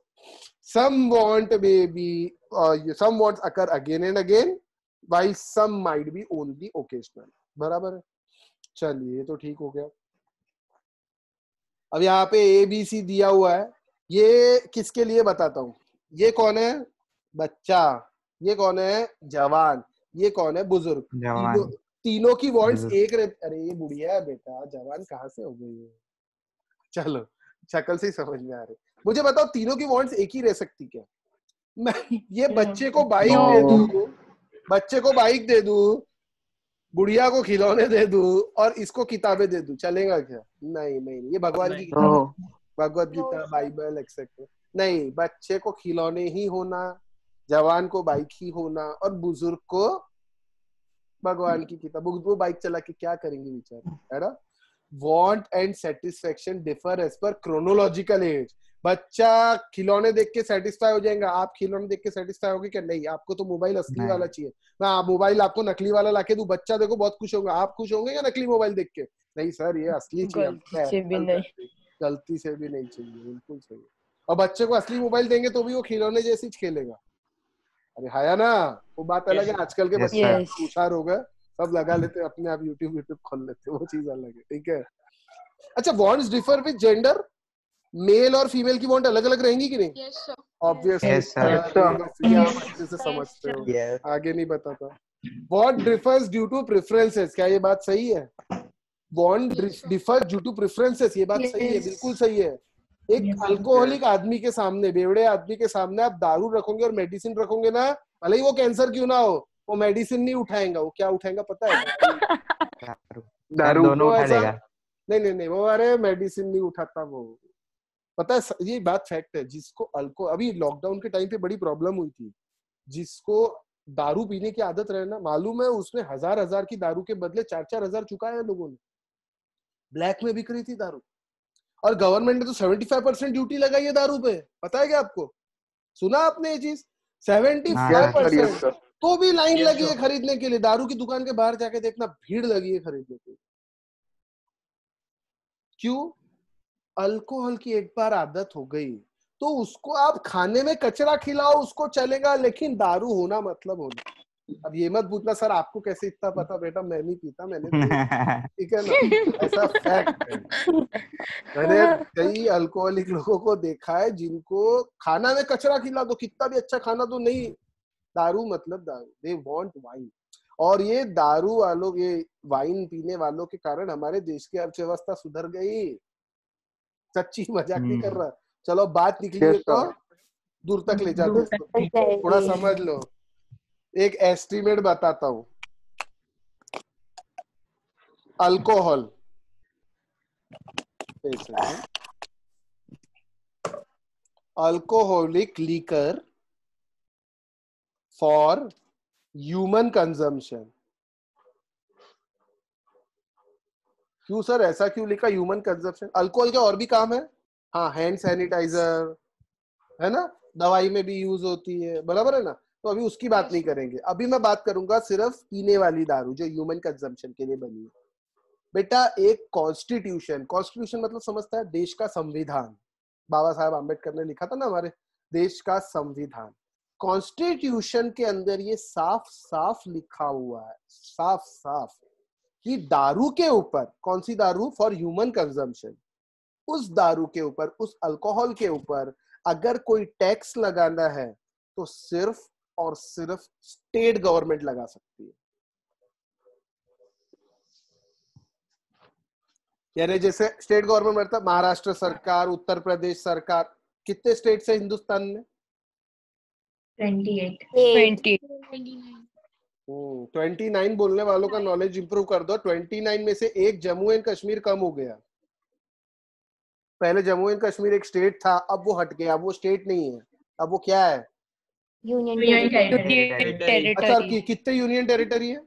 some want maybe some wants occur again and again while some might be only occasional। बराबर है। चलिए, ये तो ठीक हो गया। अब यहाँ पे ABC दिया हुआ है, ये किसके लिए बताता हूँ। ये कौन है? बच्चा। ये कौन है? जवान। ये कौन है? बुजुर्ग। जवान। तीनों की वांट्स बुजुर्ग। एक रहती। अरे ये बुढ़िया है बेटा, जवान कहाँ से हो गई है? चलो, शक्ल से ही समझ में आ रही। मुझे बताओ, तीनों की वांट्स एक ही रह सकती क्या? मैं ये बच्चे को बाइक दे दूं, बच्चे को बाइक दे दूं, बुढ़िया को खिलौने दे दूं और इसको किताबें दे दूं, चलेगा क्या? नहीं नहीं, ये भगवान की किताब, भगवत गीता, बाइबल एक्सेट्रा। नहीं, बच्चे को खिलौने ही होना, जवान को बाइक ही होना और बुजुर्ग को भगवान की किताब। वो बाइक चला के क्या करेंगे बेचारे, है ना? Want and satisfaction differ as per chronological age। बच्चा खिलौने देख के सेटिस्फाई हो जाएगा, आप खिलौने देख के सेटिस्फाई होगे क्या? नहीं, आपको तो मोबाइल असली वाला चाहिए। मैं मोबाइल आपको नकली वाला लाके दूं, बच्चा देखो बहुत खुश होगा, आप खुश होंगे क्या नकली मोबाइल देख के? नहीं सर, ये असली चाहिए। गलती से भी नहीं। गलती से भी नहीं चाहिए, बिल्कुल सही। और बच्चे को असली मोबाइल देंगे तो भी वो खिलौने जैसी खेलेगा। अरे हाया ना, वो बात अलग है। आजकल के Yes, बच्चे yes. होशियार हो गए, सब लगा लेते हैं अपने आप, यूट्यूब खोल लेते हैं, वो चीज अलग है। ठीक है। अच्छा, bonds differ with gender, male और फीमेल की बॉन्ड अलग अलग रहेंगी कि नहीं? Yes, sir. Obviously Yes, sir. ये आप अच्छे से समझते हो, Yes. आगे नहीं बताता। What differs due to preferences, क्या ये बात सही है? Bond differ due to preferences, ये बात सही है, बिल्कुल सही है। एक अल्कोहलिक आदमी के सामने, बेवड़े आदमी के सामने आप दारू रखोगे और मेडिसिन रखोगे ना, भले ही वो कैंसर क्यों ना हो, वो मेडिसिन नहीं उठाएगा, वो क्या उठाएगा पता है? दारू दोनों वो उठा ऐसा लेगा। नहीं, वो अरे मेडिसिन नहीं उठाता वो, पता है, ये बात फैक्ट है। जिसको अभी लॉकडाउन के टाइम पे बड़ी प्रॉब्लम हुई थी, जिसको दारू पीने की आदत रहे ना, मालूम है उसने हजार की दारू के बदले 4-4 हजार चुकाया है लोगों ने। ब्लैक में बिक रही थी दारू, और गवर्नमेंट ने तो 75% ड्यूटी लगाई है दारू पे, पता है क्या आपको? सुना आपने ये चीज? 75%। तो भी लाइन लगी है खरीदने के लिए। दारू की दुकान के बाहर जाके देखना, भीड़ लगी है खरीदने के लिए। क्यों? अल्कोहल की एक बार आदत हो गई तो उसको आप खाने में कचरा खिलाओ, उसको चलेगा, लेकिन दारू होना मतलब होना। अब ये मत पूछना सर आपको कैसे इतना पता, बेटा मैं नहीं पीता, मैंने ठीक है ना, ऐसा फैक्ट है। मैंने कई अल्कोहलिक लोगों को देखा है जिनको खाना में कचरा खिला दो, कितना भी अच्छा खाना तो नहीं, दारू मतलब दारू, दे वांट वाइन। और ये दारू वालों, ये वाइन पीने वालों के कारण हमारे देश की अर्थव्यवस्था सुधर गई, सच्ची मजाक नहीं कर रहा। चलो बात निकली है तो दूर तक ले जाते हैं, थोड़ा समझ लो। एक एस्टिमेट बताता हूँ। Alcohol, alcoholic liquor for human consumption. क्यों सर, ऐसा क्यों लिखा ह्यूमन कंजम्पशन? अल्कोहल के और भी काम है, हाँ, हैंड सैनिटाइजर है ना, दवाई में भी यूज होती है, बराबर है ना। तो अभी उसकी बात नहीं करेंगे, अभी मैं बात करूंगा सिर्फ पीने वाली दारू जो ह्यूमन कंजम्पशन के लिए बनी है। बेटा एक कॉन्स्टिट्यूशन मतलब समझता है, देश का संविधान। बाबा साहब आम्बेडकर ने लिखा था ना हमारे देश का संविधान। कॉन्स्टिट्यूशन के अंदर ये साफ साफ लिखा हुआ है, साफ साफ, कि दारू के ऊपर, कौन सी दारू? फॉर ह्यूमन कंजम्पशन, उस दारू के ऊपर, उस अल्कोहल के ऊपर अगर कोई टैक्स लगाना है तो सिर्फ और सिर्फ स्टेट गवर्नमेंट लगा सकती है। यानी जैसे स्टेट गवर्नमेंट मतलब महाराष्ट्र सरकार, उत्तर प्रदेश सरकार, कितने स्टेट है हिंदुस्तान में? 20. 29 बोलने वालों का नॉलेज इंप्रूव कर दो। 29 में से एक जम्मू एंड कश्मीर कम हो गया। पहले जम्मू एंड कश्मीर एक स्टेट था, अब वो हट गया, अब वो स्टेट नहीं है, अब वो क्या है? Union territory. अच्छा, और कितने यूनियन टेरिटरी है?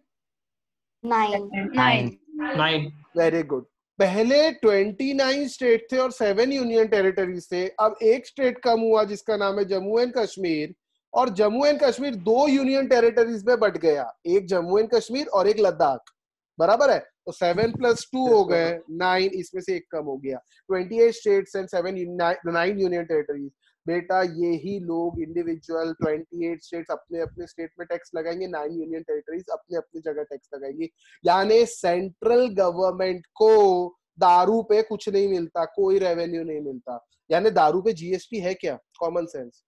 9. Very good. पहले 29 स्टेट थे और 7 यूनियन टेरिटरीज थे, अब एक स्टेट कम हुआ जिसका नाम है जम्मू एंड कश्मीर, और Jammu and Kashmir 2 union territories में बट गया, एक जम्मू एंड कश्मीर और एक लद्दाख, बराबर है। तो 7 + 2 हो गए 9, इसमें से एक कम हो गया। 28 स्टेट्स एंड 9 यूनियन टेरिटरीज। बेटा यही लोग इंडिविजुअल 28 स्टेट्स अपने अपने स्टेट में टैक्स लगाएंगे, 9 यूनियन टेरिटरीज अपने अपनी जगह टैक्स लगाएंगी। यानी सेंट्रल गवर्नमेंट को दारू पे कुछ नहीं मिलता, कोई रेवेन्यू नहीं मिलता। यानी दारू पे जीएसटी है क्या? कॉमन सेंस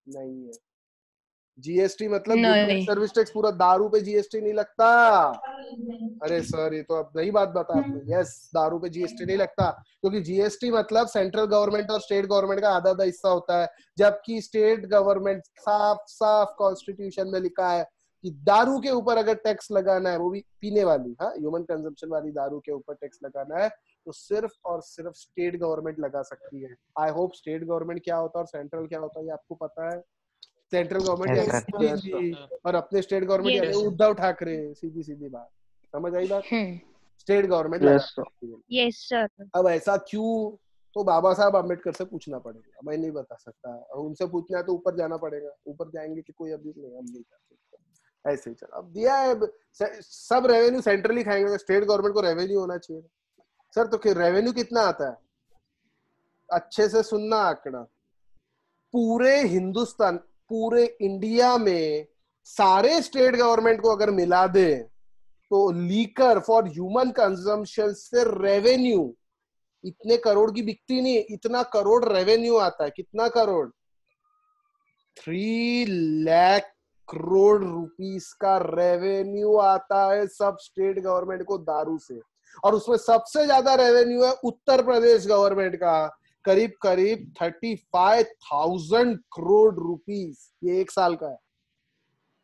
नहीं है। जीएसटी मतलब सर्विस टैक्स पूरा, दारू पे जीएसटी नहीं लगता। अरे सर ये तो अब नई बात बता आपने। यस, दारू पे जीएसटी नहीं लगता, क्योंकि जीएसटी मतलब सेंट्रल गवर्नमेंट और स्टेट गवर्नमेंट का आधा आधा हिस्सा होता है, जबकि स्टेट गवर्नमेंट साफ साफ कॉन्स्टिट्यूशन में लिखा है कि दारू के ऊपर अगर टैक्स लगाना है, वो भी पीने वाली, हाँ, ह्यूमन कंजम्पशन वाली दारू के ऊपर टैक्स लगाना है तो सिर्फ और सिर्फ स्टेट गवर्नमेंट लगा सकती है। आई होप स्टेट गवर्नमेंट क्या होता है और सेंट्रल क्या होता है ये आपको पता है। सेंट्रल गवर्नमेंट Yes, यानी sir. दिल्ली, और अपने स्टेट गवर्नमेंट यानी उद्धव ठाकरे। सीधी सीधी बात, समझ आई बात? स्टेट गवर्नमेंट लगा सकती है। Yes, sir. अब ऐसा क्यों, तो बाबा साहब अम्बेडकर से पूछना पड़ेगा, मैं नहीं बता सकता। उनसे पूछना है तो ऊपर जाना पड़ेगा, ऊपर जाएंगे कि कोई अभी नहीं, हम नहीं जा सकते। ऐसे ही चल, अब दिया है, सब रेवेन्यू सेंट्रली खाएंगे, तो स्टेट गवर्नमेंट को रेवेन्यू होना चाहिए। सर तो रेवेन्यू कितना आता है? अच्छे से सुनना आंकड़ा, पूरे हिंदुस्तान, पूरे इंडिया में सारे स्टेट गवर्नमेंट को अगर मिला दे तो लीकर फॉर ह्यूमन कंजम्पशन से रेवेन्यू इतने करोड़ की बिकती नहीं, इतना करोड़ रेवेन्यू आता है। कितना करोड़? 3 लाख करोड़ रुपीस का रेवेन्यू आता है सब स्टेट गवर्नमेंट को दारू से। और उसमें सबसे ज्यादा रेवेन्यू है उत्तर प्रदेश गवर्नमेंट का, करीब करीब 35,000 करोड़ रुपीस, ये एक साल का है।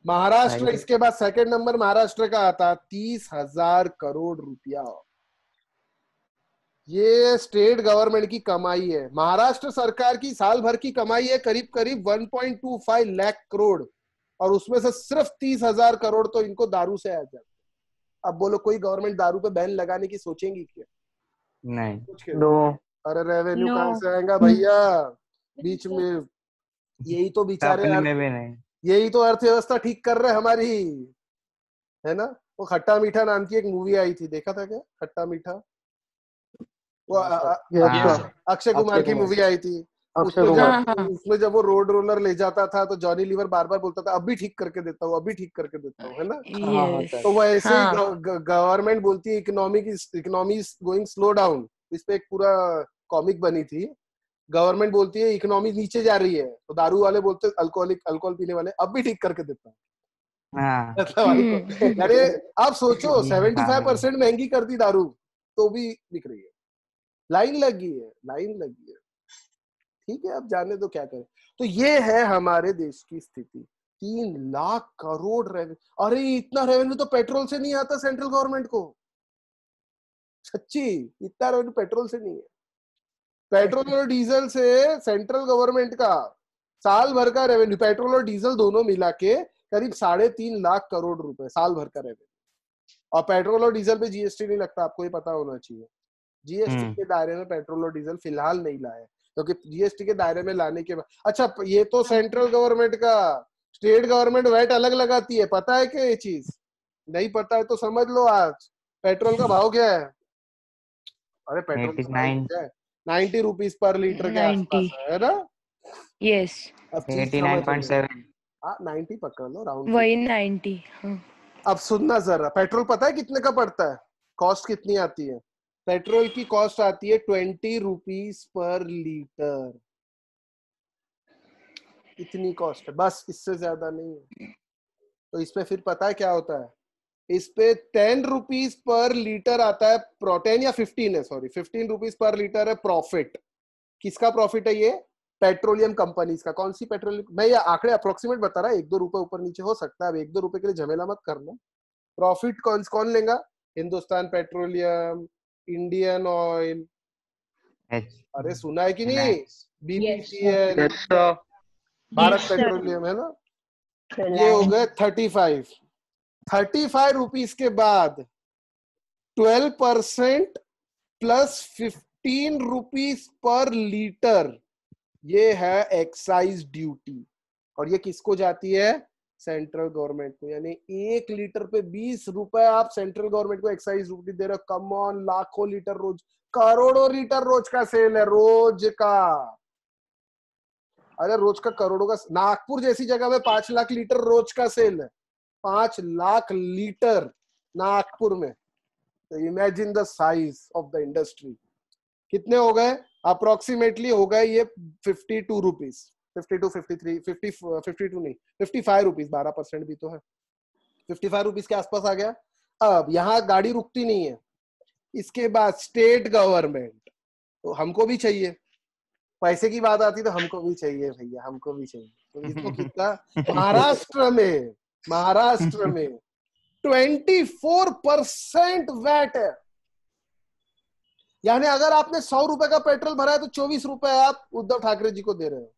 महाराष्ट्र इसके बाद सेकंड नंबर महाराष्ट्र का आता, 30,000 करोड़ रुपया। ये स्टेट गवर्नमेंट की कमाई है। महाराष्ट्र सरकार की साल भर की कमाई है करीब करीब 1.25 लाख करोड़, और उसमें से सिर्फ 30,000 करोड़ तो इनको दारू से आ जाते। अब बोलो कोई गवर्नमेंट दारू पे बैन लगाने की सोचेंगी क्या? नहीं। नो। अरे रेवेन्यू कहाँ से आएगा भैया? बीच में यही तो बेचारे यही तो अर्थव्यवस्था ठीक कर रहे हमारी, है ना? वो खट्टा मीठा नाम की एक मूवी आई थी, देखा था क्या? खट्टा मीठा, वो अक्षय कुमार की मूवी आई थी। उसमें जब वो रोड रोलर ले जाता था तो जॉनी लीवर बार बार बोलता था अभी ठीक करके देता हूँ, अभी ठीक करके देता हूँ, है ना? तो वो ऐसे ही गवर्नमेंट बोलती है इकोनॉमी गोइंग स्लो डाउन। इस पे एक पूरा कॉमिक बनी थी। गवर्नमेंट बोलती है इकोनॉमी नीचे जा रही है, तो दारू वाले बोलते अल्कोहल पीने वाले अब भी ठीक करके देता हूँ। अरे आप सोचो 75% महंगी कर दी दारू तो भी बिक रही है। लाइन लगी है। ठीक है, अब जाने दो क्या करें। तो ये है हमारे देश की स्थिति। 3 लाख करोड़ रेवेन्यू। अरे इतना रेवेन्यू तो पेट्रोल से नहीं आता सेंट्रल गवर्नमेंट को। सच्ची, इतना रेवेन्यू पेट्रोल से नहीं है। पेट्रोल और डीजल से सेंट्रल गवर्नमेंट का साल भर का रेवेन्यू, पेट्रोल और डीजल दोनों मिला के करीब 3.5 लाख करोड़ रुपए साल भर का रेवेन्यू। और पेट्रोल और डीजल पे जीएसटी नहीं लगता, आपको ये पता होना चाहिए। जीएसटी के दायरे में पेट्रोल और डीजल फिलहाल नहीं लाए, क्योंकि जीएसटी के दायरे में लाने के बाद, अच्छा ये तो सेंट्रल गवर्नमेंट का, स्टेट गवर्नमेंट वैट अलग लगाती है, पता है क्या ये चीज? नहीं पता है तो समझ लो। आज पेट्रोल का भाव क्या है? अरे पेट्रोल का भाव क्या है? 90 रुपीज पर लीटर के आसपास है ना? यस, 89.7। हाँ 90 पकड़ लो, राउंड वही 90। अब सुनना जरा, पेट्रोल पता है कितने का पड़ता है? कॉस्ट कितनी आती है? पेट्रोल की कॉस्ट आती है 20 रुपीज पर लीटर। इतनी कॉस्ट है, बस, इससे ज्यादा नहीं है। तो इसमें फिर पता है क्या होता है? इस पे 10 रुपीज पर लीटर आता है, 10 या 15 है, सॉरी 15 रुपीज पर लीटर है प्रॉफिट। किसका प्रॉफिट है ये? पेट्रोलियम कंपनीज का। कौन सी पेट्रोलियम? मैं ये आंकड़े अप्रोक्सीमेट बता रहा, 1-2 रुपए ऊपर नीचे हो सकता है। अब 1-2 रुपए के लिए झमेला मत करना। प्रॉफिट कौन लेगा? हिंदुस्तान पेट्रोलियम, इंडियन ऑयल, अरे सुना है कि नहीं? बीपीसीएल, भारत पेट्रोलियम, है ना? ये हो गए 35 रुपीज के बाद 12% प्लस 15 रुपीज पर लीटर, ये है एक्साइज ड्यूटी। और ये किसको जाती है? सेंट्रल गवर्नमेंट को। यानी 1 लीटर पे 20 रुपए आप सेंट्रल गवर्नमेंट को एक्साइज ड्यूटी दे रहे हो। कम ऑन, लाखों लीटर रोज, करोड़ों लीटर रोज का सेल है, रोज का। अरे रोज का करोड़ों का। नागपुर जैसी जगह में 5 लाख लीटर रोज का सेल है। 5 लाख लीटर नागपुर में। तो imagine the size of the industry. कितने हो गए? अप्रोक्सीमेटली हो गए ये 52 रुपीज, 52, 53, 52 नहीं, 55 रुपीज, 12% भी तो है। 55 रुपीज के आसपास आ गया। अब यहाँ गाड़ी रुकती नहीं है। इसके बाद स्टेट गवर्नमेंट, तो हमको भी चाहिए। पैसे की बात आती तो हमको भी चाहिए भैया, हमको भी चाहिए। तो इसको कितना? महाराष्ट्र में 24% वैट है। यानी अगर आपने 100 रुपए का पेट्रोल भरा है तो 24 रुपए आप उद्धव ठाकरे जी को दे रहे हो।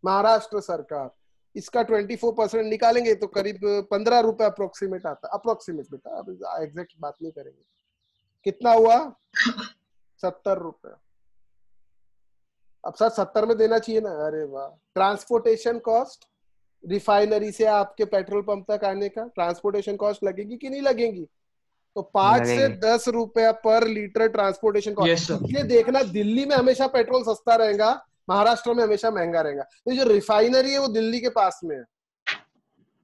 महाराष्ट्र सरकार इसका 24% निकालेंगे तो करीब 15 रुपए अप्रोक्सीमेट आता। अप्रोक्सीमेट बेटा, अब एग्जैक्ट बात नहीं करेंगे। कितना हुआ? 70 रुपए। अब सर 70 में देना चाहिए ना। अरे वाह। ट्रांसपोर्टेशन कॉस्ट, रिफाइनरी से आपके पेट्रोल पंप तक आने का ट्रांसपोर्टेशन कॉस्ट लगेगी कि नहीं लगेगी? तो 5 से 10 रुपया पर लीटर ट्रांसपोर्टेशन कॉस्ट। ये देखना, दिल्ली में हमेशा पेट्रोल सस्ता रहेगा, महाराष्ट्र में हमेशा महंगा रहेगा। तो जो रिफाइनरी है वो दिल्ली के पास में है,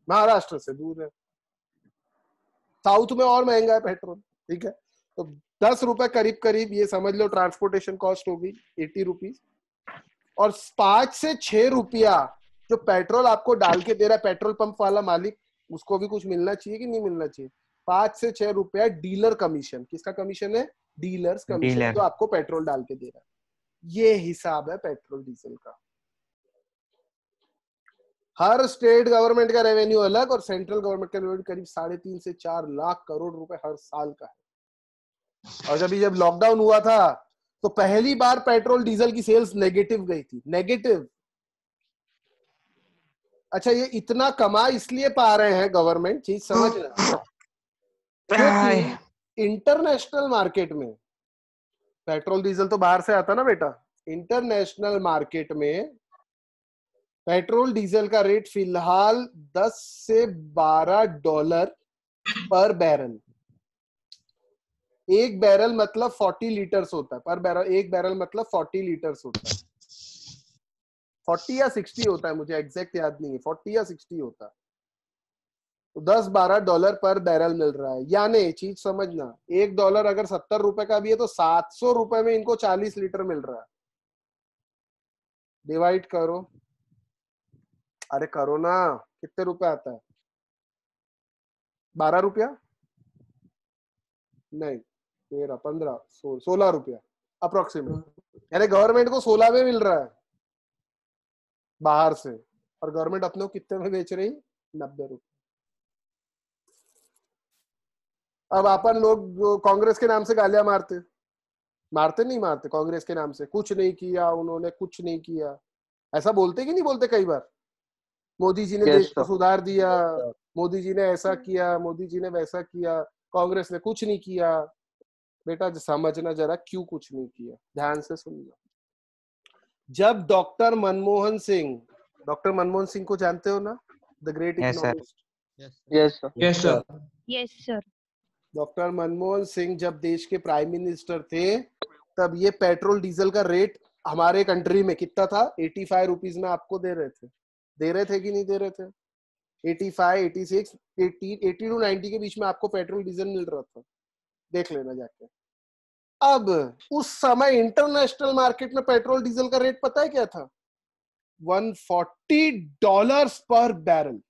महाराष्ट्र से दूर है। साउथ में और महंगा है पेट्रोल, ठीक है। तो 10 रुपए करीब करीब ये समझ लो ट्रांसपोर्टेशन कॉस्ट होगी, 80 रुपीज। और 5 से 6 रुपया जो पेट्रोल आपको डाल के दे रहा है पेट्रोल पंप वाला मालिक, उसको भी कुछ मिलना चाहिए कि नहीं मिलना चाहिए? 5 से 6 रुपया डीलर कमीशन। किसका कमीशन है? डीलर्स कमीशन, जो आपको पेट्रोल डाल के दे रहा है। ये हिसाब है पेट्रोल डीजल का। हर स्टेट गवर्नमेंट का रेवेन्यू अलग और सेंट्रल गवर्नमेंट का रेवेन्यू करीब 3.5 से 4 लाख करोड़ रुपए हर साल का है। और जब लॉकडाउन हुआ था तो पहली बार पेट्रोल डीजल की सेल्स नेगेटिव गई थी, नेगेटिव। अच्छा, ये इतना कमा इसलिए पा रहे हैं गवर्नमेंट, चीज समझना, क्योंकि इंटरनेशनल मार्केट में पेट्रोल डीजल तो बाहर से आता ना बेटा, इंटरनेशनल मार्केट में पेट्रोल डीजल का रेट फिलहाल 10 से 12 डॉलर पर बैरल। एक बैरल मतलब 40 लीटर्स होता है, पर बैरल एक बैरल मतलब 40 लीटर्स होता है। 40 या 60 होता है, मुझे एग्जैक्ट याद नहीं है, 40 या 60 होता है। तो 10-12 डॉलर पर बैरल मिल रहा है। यानी चीज समझना, $1 अगर 70 रुपए का भी है तो 700 रुपए में इनको 40 लीटर मिल रहा है। डिवाइड करो, अरे करो ना, कितने रुपए आता है? 12 रुपया नहीं, 13, 15, 16 रुपया अप्रोक्सीमेट। यानी गवर्नमेंट को 16 में मिल रहा है बाहर से, और गवर्नमेंट अपने को कितने में बेच रही? 90 रुपए। अब अपन लोग कांग्रेस के नाम से गालियां मारते नहीं मारते? कांग्रेस के नाम से कुछ नहीं किया उन्होंने, कुछ नहीं किया, ऐसा बोलते कि नहीं बोलते? कई बार मोदी जी ने देश को सुधार दिया, मोदी जी ने ऐसा किया, मोदी जी ने वैसा किया, कांग्रेस ने कुछ नहीं किया। बेटा समझना जरा क्यों कुछ नहीं किया, ध्यान से सुनना। जब डॉक्टर मनमोहन सिंह को जानते हो ना, the great economist? Yes sir. Yes, sir. Doctor Manmohan Singh जब देश के प्राइम मिनिस्टर थे, तब ये पेट्रोल डीजल का रेट हमारे कंट्री में कितना था? 85 रुपीज में आपको दे रहे थे कि नहीं दे रहे थे? 85, 86, 80 टू 90 के बीच में आपको पेट्रोल डीजल मिल रहा था, देख लेना जाके। अब उस समय इंटरनेशनल मार्केट में पेट्रोल डीजल का रेट पता है क्या था? $140 पर बैरल।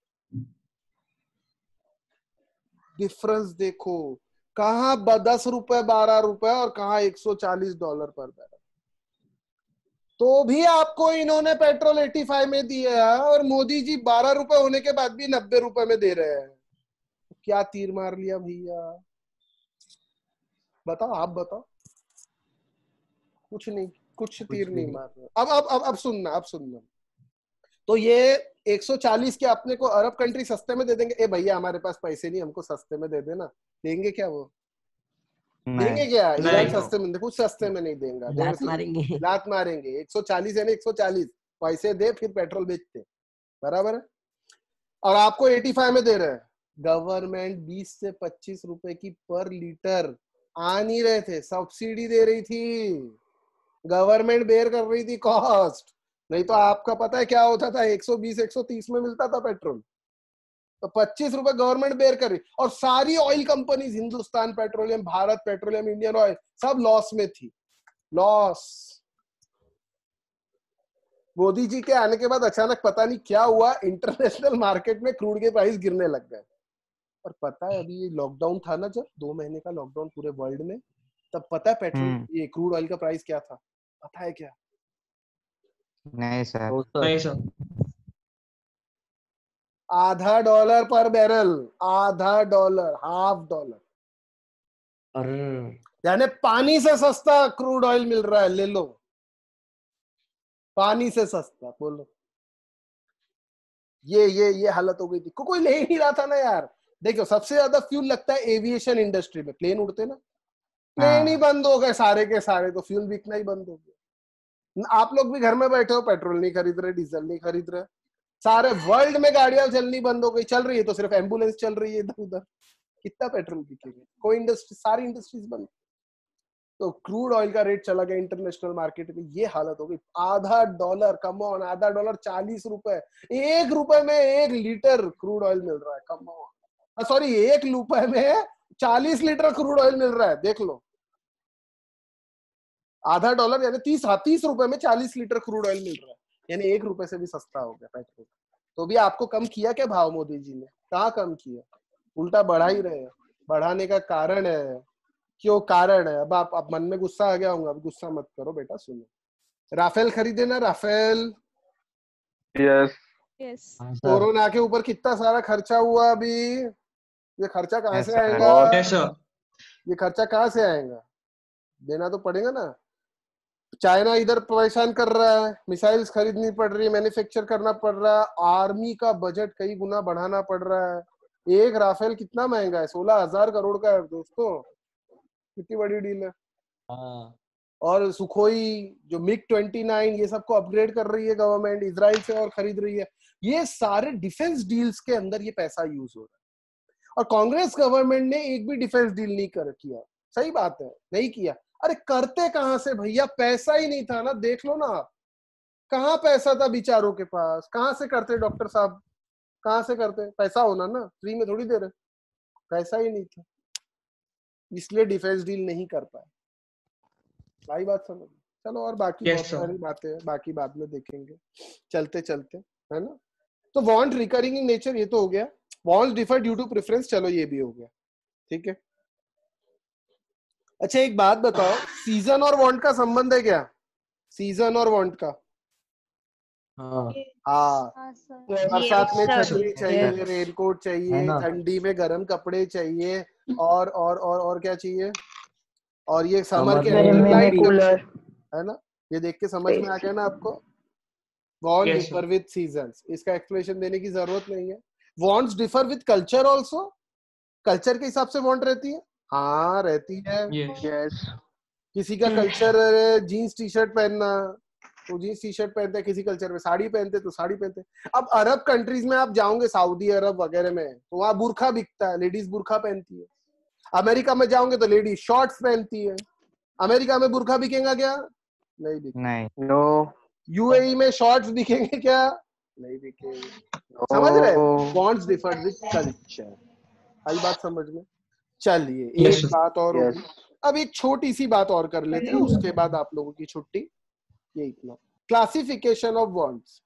डिफरेंस देखो, कहां 10 रुपए 12 रुपए और कहां $140 पर बैरल। तो भी आपको इन्होंने पेट्रोल 85 में दिया है और मोदी जी 12 रुपए होने के बाद भी 90 रुपए में दे रहे हैं। क्या तीर मार लिया भैया? बताओ, आप बताओ। कुछ नहीं, कुछ तीर नहीं मार रहे। अब सुनना। तो ये 140 के अपने को अरब कंट्री सस्ते में दे देंगे? ए भैया हमारे पास पैसे नहीं, हमको सस्ते में दे देना। देंगे क्या वो? देंगे क्या? ईरान सस्ते में, कुछ सस्ते में नहीं देंगे, लात मारेंगे। 140 है ना, 140 पैसे दे फिर पेट्रोल बेचते, बराबर है। और आपको 85 में दे रहे हैं। गवर्नमेंट 20 से 25 रुपए की पर लीटर आ नहीं रहे थे, सब्सिडी दे रही थी, गवर्नमेंट बेयर कर रही थी कॉस्ट। नहीं तो आपका पता है क्या होता था? 120 130 में मिलता था पेट्रोल, तो 25 रुपए गवर्नमेंट बेयर कर रही। और सारी oil companies, Hindustan petroleum, Bharat petroleum, Indian oil, सब लॉस में थी, लॉस। मोदी जी के आने के बाद अचानक पता नहीं क्या हुआ, इंटरनेशनल मार्केट में क्रूड के प्राइस गिरने लग गए। और पता है अभी ये लॉकडाउन था ना, जब 2 महीने का लॉकडाउन पूरे वर्ल्ड में, तब पता है पेट्रोल ये क्रूड ऑयल का प्राइस क्या था? पता है क्या? नहीं सर। नहीं सर। $0.50 पर बैरल, $0.50, $0.50। यानी पानी से सस्ता क्रूड ऑयल मिल रहा है, ले लो, पानी से सस्ता। बोलो, ये हालत हो गई थी, कोई ले ही नहीं रहा था ना यार। देखो सबसे ज्यादा फ्यूल लगता है एविएशन इंडस्ट्री में, प्लेन उड़ते ना, प्लेन ही बंद हो गए सारे के सारे, तो फ्यूल बिकना ही बंद हो गया। आप लोग भी घर में बैठे हो, पेट्रोल नहीं खरीद रहे, डीजल नहीं खरीद रहे, सारे वर्ल्ड में गाड़ियां चलनी बंद हो गई। चल रही है तो सिर्फ एम्बुलेंस चल रही है इधर उधर, कितना पेट्रोल बिकेगा? कोई इंडस्ट्री, सारी इंडस्ट्रीज बंद। तो क्रूड ऑयल का रेट चला गया इंटरनेशनल मार्केट में, ये हालत हो गई। $0.50, कम ऑन, $0.50 ₹40, ₹1 में 1 लीटर क्रूड ऑयल मिल रहा है, कम ऑन, सॉरी ₹1 में 40 लीटर क्रूड ऑयल मिल रहा है, देख लो। $0.50 यानी 30 रुपए में 40 लीटर क्रूड ऑयल मिल रहा है, यानी ₹1 से भी सस्ता हो गया पेट्रोल। तो भी आपको कम किया क्या भाव मोदी जी ने? कहाँ कम किया, उल्टा बढ़ा ही रहे हैं। बढ़ाने का कारण है, क्यों कारण है? अब आप मन में गुस्सा आ गया होगा, अब गुस्सा मत करो बेटा, सुनो। राफेल खरीदे ना, राफेल? यस हाँ सर। कोरोना के ऊपर कितना सारा खर्चा हुआ अभी, ये खर्चा कहाँ Yes, से sir. आएगा? ये खर्चा कहाँ से आएगा? देना तो पड़ेगा ना। चाइना इधर परेशान कर रहा है, मिसाइल्स खरीदनी पड़ रही है, मैन्युफैक्चर करना पड़ रहा है, आर्मी का बजट कई गुना बढ़ाना पड़ रहा है। एक राफेल कितना महंगा है? 16,000 करोड़ का है दोस्तों, कितनी बड़ी डील है। और सुखोई जो MiG-29 ये सबको अपग्रेड कर रही है गवर्नमेंट, इजराइल से और खरीद रही है। ये सारे डिफेंस डील्स के अंदर ये पैसा यूज हो रहा है, और कांग्रेस गवर्नमेंट ने एक भी डिफेंस डील नहीं किया। सही बात है, नहीं किया। अरे करते कहां से भैया, पैसा ही नहीं था ना, देख लो ना आप, कहाँ पैसा था बिचारों के पास, कहां से करते डॉक्टर साहब, कहां से करते? पैसा होना ना, फ्री में थोड़ी दे रहे, पैसा ही नहीं था, इसलिए डिफेंस डील नहीं कर पाए। भाई बात समझ। चलो और बाकी बहुत सारी बातें हैं, बाकी बाद में देखेंगे चलते चलते, है ना। तो वांट रिकरिंग इन नेचर, ये तो हो गया। Wants differ due to preference, चलो ये भी हो गया, ठीक है। अच्छा एक बात बताओ, सीजन और वांट का संबंध है क्या? सीजन और वांट का? हाँ, बरसात में छतरी चाहिए, रेनकोट चाहिए, ठंडी में गर्म कपड़े चाहिए, और क्या चाहिए? और ये समर के लाइट कूलर, है ना। ये देख के समझ में आ गया ना आपको? वांट डिफर विद सीजन्स, इसका एक्सप्लेनेशन देने की जरूरत नहीं है। Wants differ with culture also, culture के हिसाब से वांट रहती है। हाँ रहती है, यस। किसी का कल्चर जीन्स टी शर्ट पहनना, तो जीन्स टी शर्ट पहनते हैं, किसी कल्चर में साड़ी पहनते तो साड़ी पहनते। अब अरब कंट्रीज में आप जाओगे, सऊदी अरब वगैरह में, तो वहां बुरखा बिकता है, लेडीज बुरखा पहनती है। अमेरिका में जाओगे तो लेडीज शॉर्ट्स पहनती है। अमेरिका में बुरखा बिकेगा क्या? नहीं बिकेगा। नहीं। नो। यूएई में शॉर्ट्स बिकेंगे क्या? नहीं बिकेंगे। समझ रहे? वांट्स डिफर विद कल्चर, आई बात समझ में? चलिए एक बात और होगी, अब एक छोटी सी बात और कर लेते हैं, उसके बाद आप लोगों की छुट्टी। ये इतना क्लासिफिकेशन ऑफ वांट्स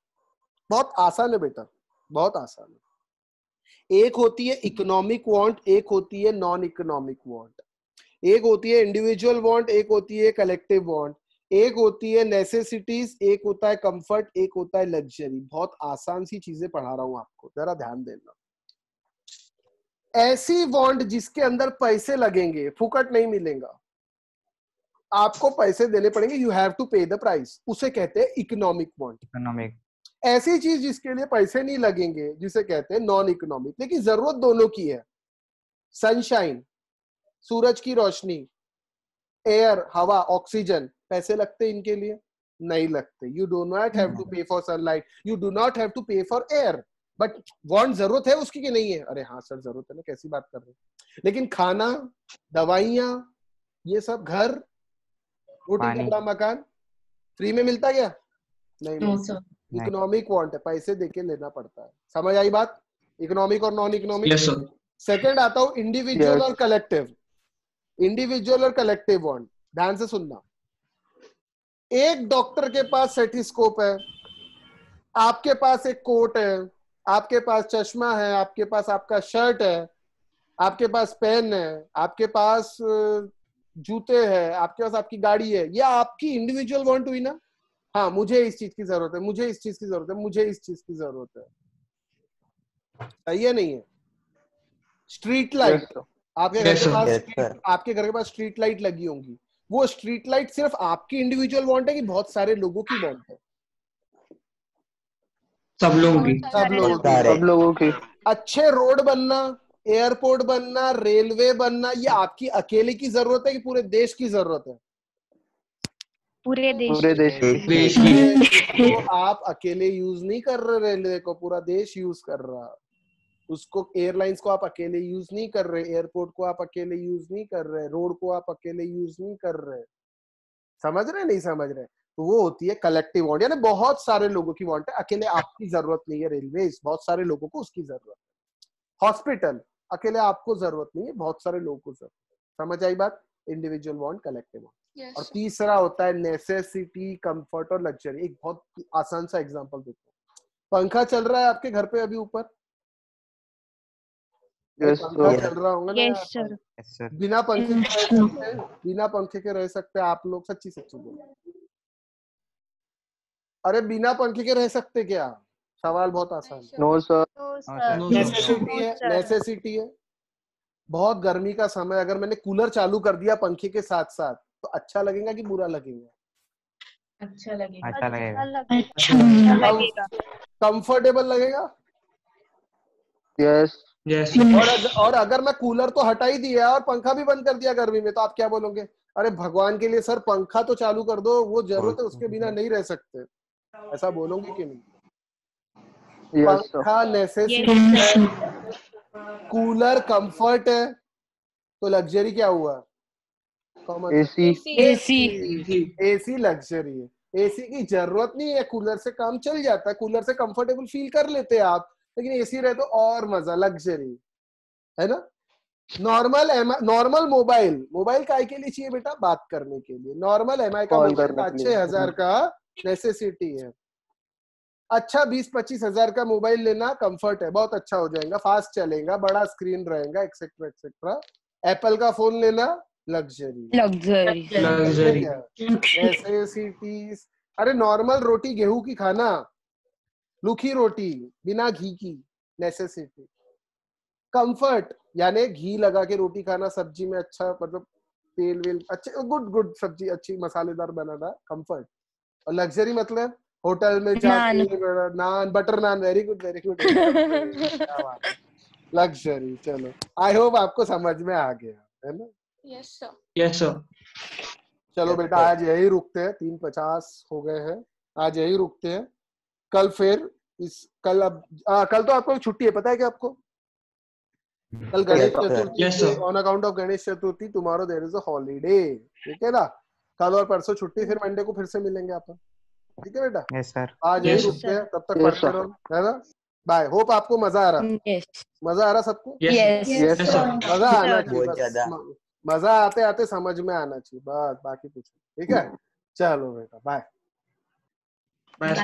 बहुत आसान है बेटा, बहुत आसान है। एक होती है इकोनॉमिक वांट, एक होती है नॉन इकोनॉमिक वांट, एक होती है इंडिविजुअल वांट, एक होती है कलेक्टिव वांट, एक होती है नेसेसिटीज, एक होता है कंफर्ट, एक होता है लग्जरी। बहुत आसान सी चीजें पढ़ा रहा हूं आपको, जरा ध्यान देना। ऐसी वांट जिसके अंदर पैसे लगेंगे, फुकट नहीं मिलेगा, आपको पैसे देने पड़ेंगे, यू हैव टू पे द प्राइस, उसे कहते हैं इकोनॉमिक वांट। इकोनॉमिक। ऐसी चीज जिसके लिए पैसे नहीं लगेंगे, जिसे कहते हैं नॉन इकोनॉमिक, लेकिन जरूरत दोनों की है। सनशाइन, सूरज की रोशनी, एयर, हवा, ऑक्सीजन, पैसे लगते इनके लिए? नहीं लगते। You do not have to pay for sunlight, you do not have to pay for air, but want जरूरत है उसकी कि नहीं है? अरे हाँ सर जरूरत है ना, कैसी बात कर रहे हैं। लेकिन खाना, दवाइयां, ये सब, घर, रोटी कपड़ा मकान फ्री में मिलता क्या? नहीं मिलता। इकोनॉमिक वांट है, पैसे देके लेना पड़ता है। समझ आई बात? इकोनॉमिक और नॉन इकोनॉमिक। सेकंड आता हूं इंडिविजुअल और कलेक्टिव। इंडिविजुअल और कलेक्टिव वांट, ध्यान से सुनना। एक डॉक्टर के पास सेटिस्कोप है, आपके पास एक कोट है, आपके पास चश्मा है, आपके पास आपका शर्ट है, आपके पास पेन है, आपके पास जूते हैं, आपके पास आपकी गाड़ी है। ये आपकी इंडिविजुअल वांट हुई ना? हाँ मुझे इस चीज की जरूरत है, मुझे इस चीज की जरूरत है, मुझे इस चीज की जरूरत है। सही है नहीं है? स्ट्रीट लाइट, आपके घर के पास, आपके घर के पास स्ट्रीट लाइट लगी होंगी, वो स्ट्रीट लाइट सिर्फ आपकी इंडिविजुअल वांट है कि बहुत सारे लोगों की वांट है? सब लोगों की। सब लोगों की। अच्छे रोड बनना, एयरपोर्ट बनना, रेलवे बनना, ये आपकी अकेले की जरूरत है कि पूरे देश की जरूरत है? पूरे देश की। तो आप अकेले यूज नहीं कर रहे रेलवे को, पूरा देश यूज कर रहा। उसको एयरलाइंस को आप अकेले यूज नहीं कर रहे, एयरपोर्ट को आप अकेले यूज नहीं कर रहे, रोड को आप अकेले यूज नहीं कर रहे। समझ रहे नहीं समझ रहे? तो वो होती है कलेक्टिव वांट, यानी बहुत सारे लोगों की वांट है, अकेले आपकी जरूरत नहीं है। रेलवे बहुत सारे लोगों को उसकी जरूरत है। हॉस्पिटल अकेले आपको जरूरत नहीं है, बहुत सारे लोगों को जरूरत है। समझ आई बात? Individual want, collective want. और तीसरा होता है नेसेसिटी, कंफर्ट और लग्जरी। एक बहुत आसान सा एग्जांपल देखो, पंखा चल रहा है आपके घर पे अभी ऊपर, पंखा चल रहा होगा ना यस यार? सर। बिना पंखे के रह सकते हैं? बिना पंखे के रह सकते हैं आप लोग? सच्ची सच्ची बोलो, अरे बिना पंखे के रह सकते क्या? सवाल बहुत आसान है। No sir. नेसेसिटी है, नेसेसिटी है। बहुत गर्मी का समय, अगर मैंने कूलर चालू कर दिया पंखे के साथ साथ, तो अच्छा लगेगा कि बुरा लगेगा? अच्छा लगेगा। अच्छा लगेगा। अच्छा लगेगा। कंफर्टेबल लगेगा? यस। यस। और अगर मैं कूलर तो हटा ही दिया और पंखा भी बंद कर दिया गर्मी में, तो आप क्या बोलोगे? अरे भगवान के लिए सर पंखा तो चालू कर दो, वो जरूरत है, उसके बिना नहीं रह सकते। ऐसा बोलोगे कि नहीं? Yes sir. पंखा नेसेसिटी है, कूलर कंफर्ट है, तो लग्जरी क्या हुआ? एसी। एसी लग्जरी है। एसी की जरूरत नहीं है, कूलर से काम चल जाता है, कूलर से कंफर्टेबल फील कर लेते हैं आप, लेकिन एसी रहे तो और मजा, लग्जरी है ना? नॉर्मल मोबाइल काय के लिए चाहिए बेटा? बात करने के लिए। नॉर्मल एमआई का कॉल मोबाइल करने के लिए। 5-6 हजार का नेसेसिटी है। अच्छा 20-25 हजार का मोबाइल लेना कंफर्ट है, बहुत अच्छा हो जाएगा, फास्ट चलेगा, बड़ा स्क्रीन रहेगा, एक्सेट्रा एक्सेट्रा। एप्पल का फोन लेना लग्जरी। लग्जरी। नेसेसिटीज, अरे नॉर्मल रोटी गेहूं की खाना, लूखी रोटी बिना घी की, नेसेसिटी। कंफर्ट यानी घी लगा के रोटी खाना, सब्जी में अच्छा, मतलब तेल वेल अच्छे, गुड सब्जी अच्छी मसालेदार बनाना, कंफर्ट। और लग्जरी मतलब होटल में जाके नान, बटर नान, वेरी गुड लग्जरी। चलो, आई होप आपको समझ में आ गया है ना? Yes sir. चलो बेटा, आज यही रुकते हैं, 3:50 हो गए हैं, आज यही रुकते हैं। कल फिर कल तो आपको छुट्टी है, पता है क्या आपको? कल Ganesh Chaturthi, on account of Ganesh Chaturthi tomorrow there is a holiday, ठीक है ना? कल और परसों छुट्टी, फिर मंडे को फिर से मिलेंगे अपन, ठीक है बेटा? Yes sir. आज यही रुकते हैं, तब तक पढ़ते रहो, है ना? बाय। होप आपको मजा आ रहा, मजा आ रहा सबको? Yes sir. मजा आना चाहिए, बस मजा आते आते समझ में आना चाहिए, बस, बाकी कुछ, ठीक है? चलो बेटा, bye. Bye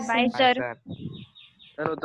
bye sir. Hello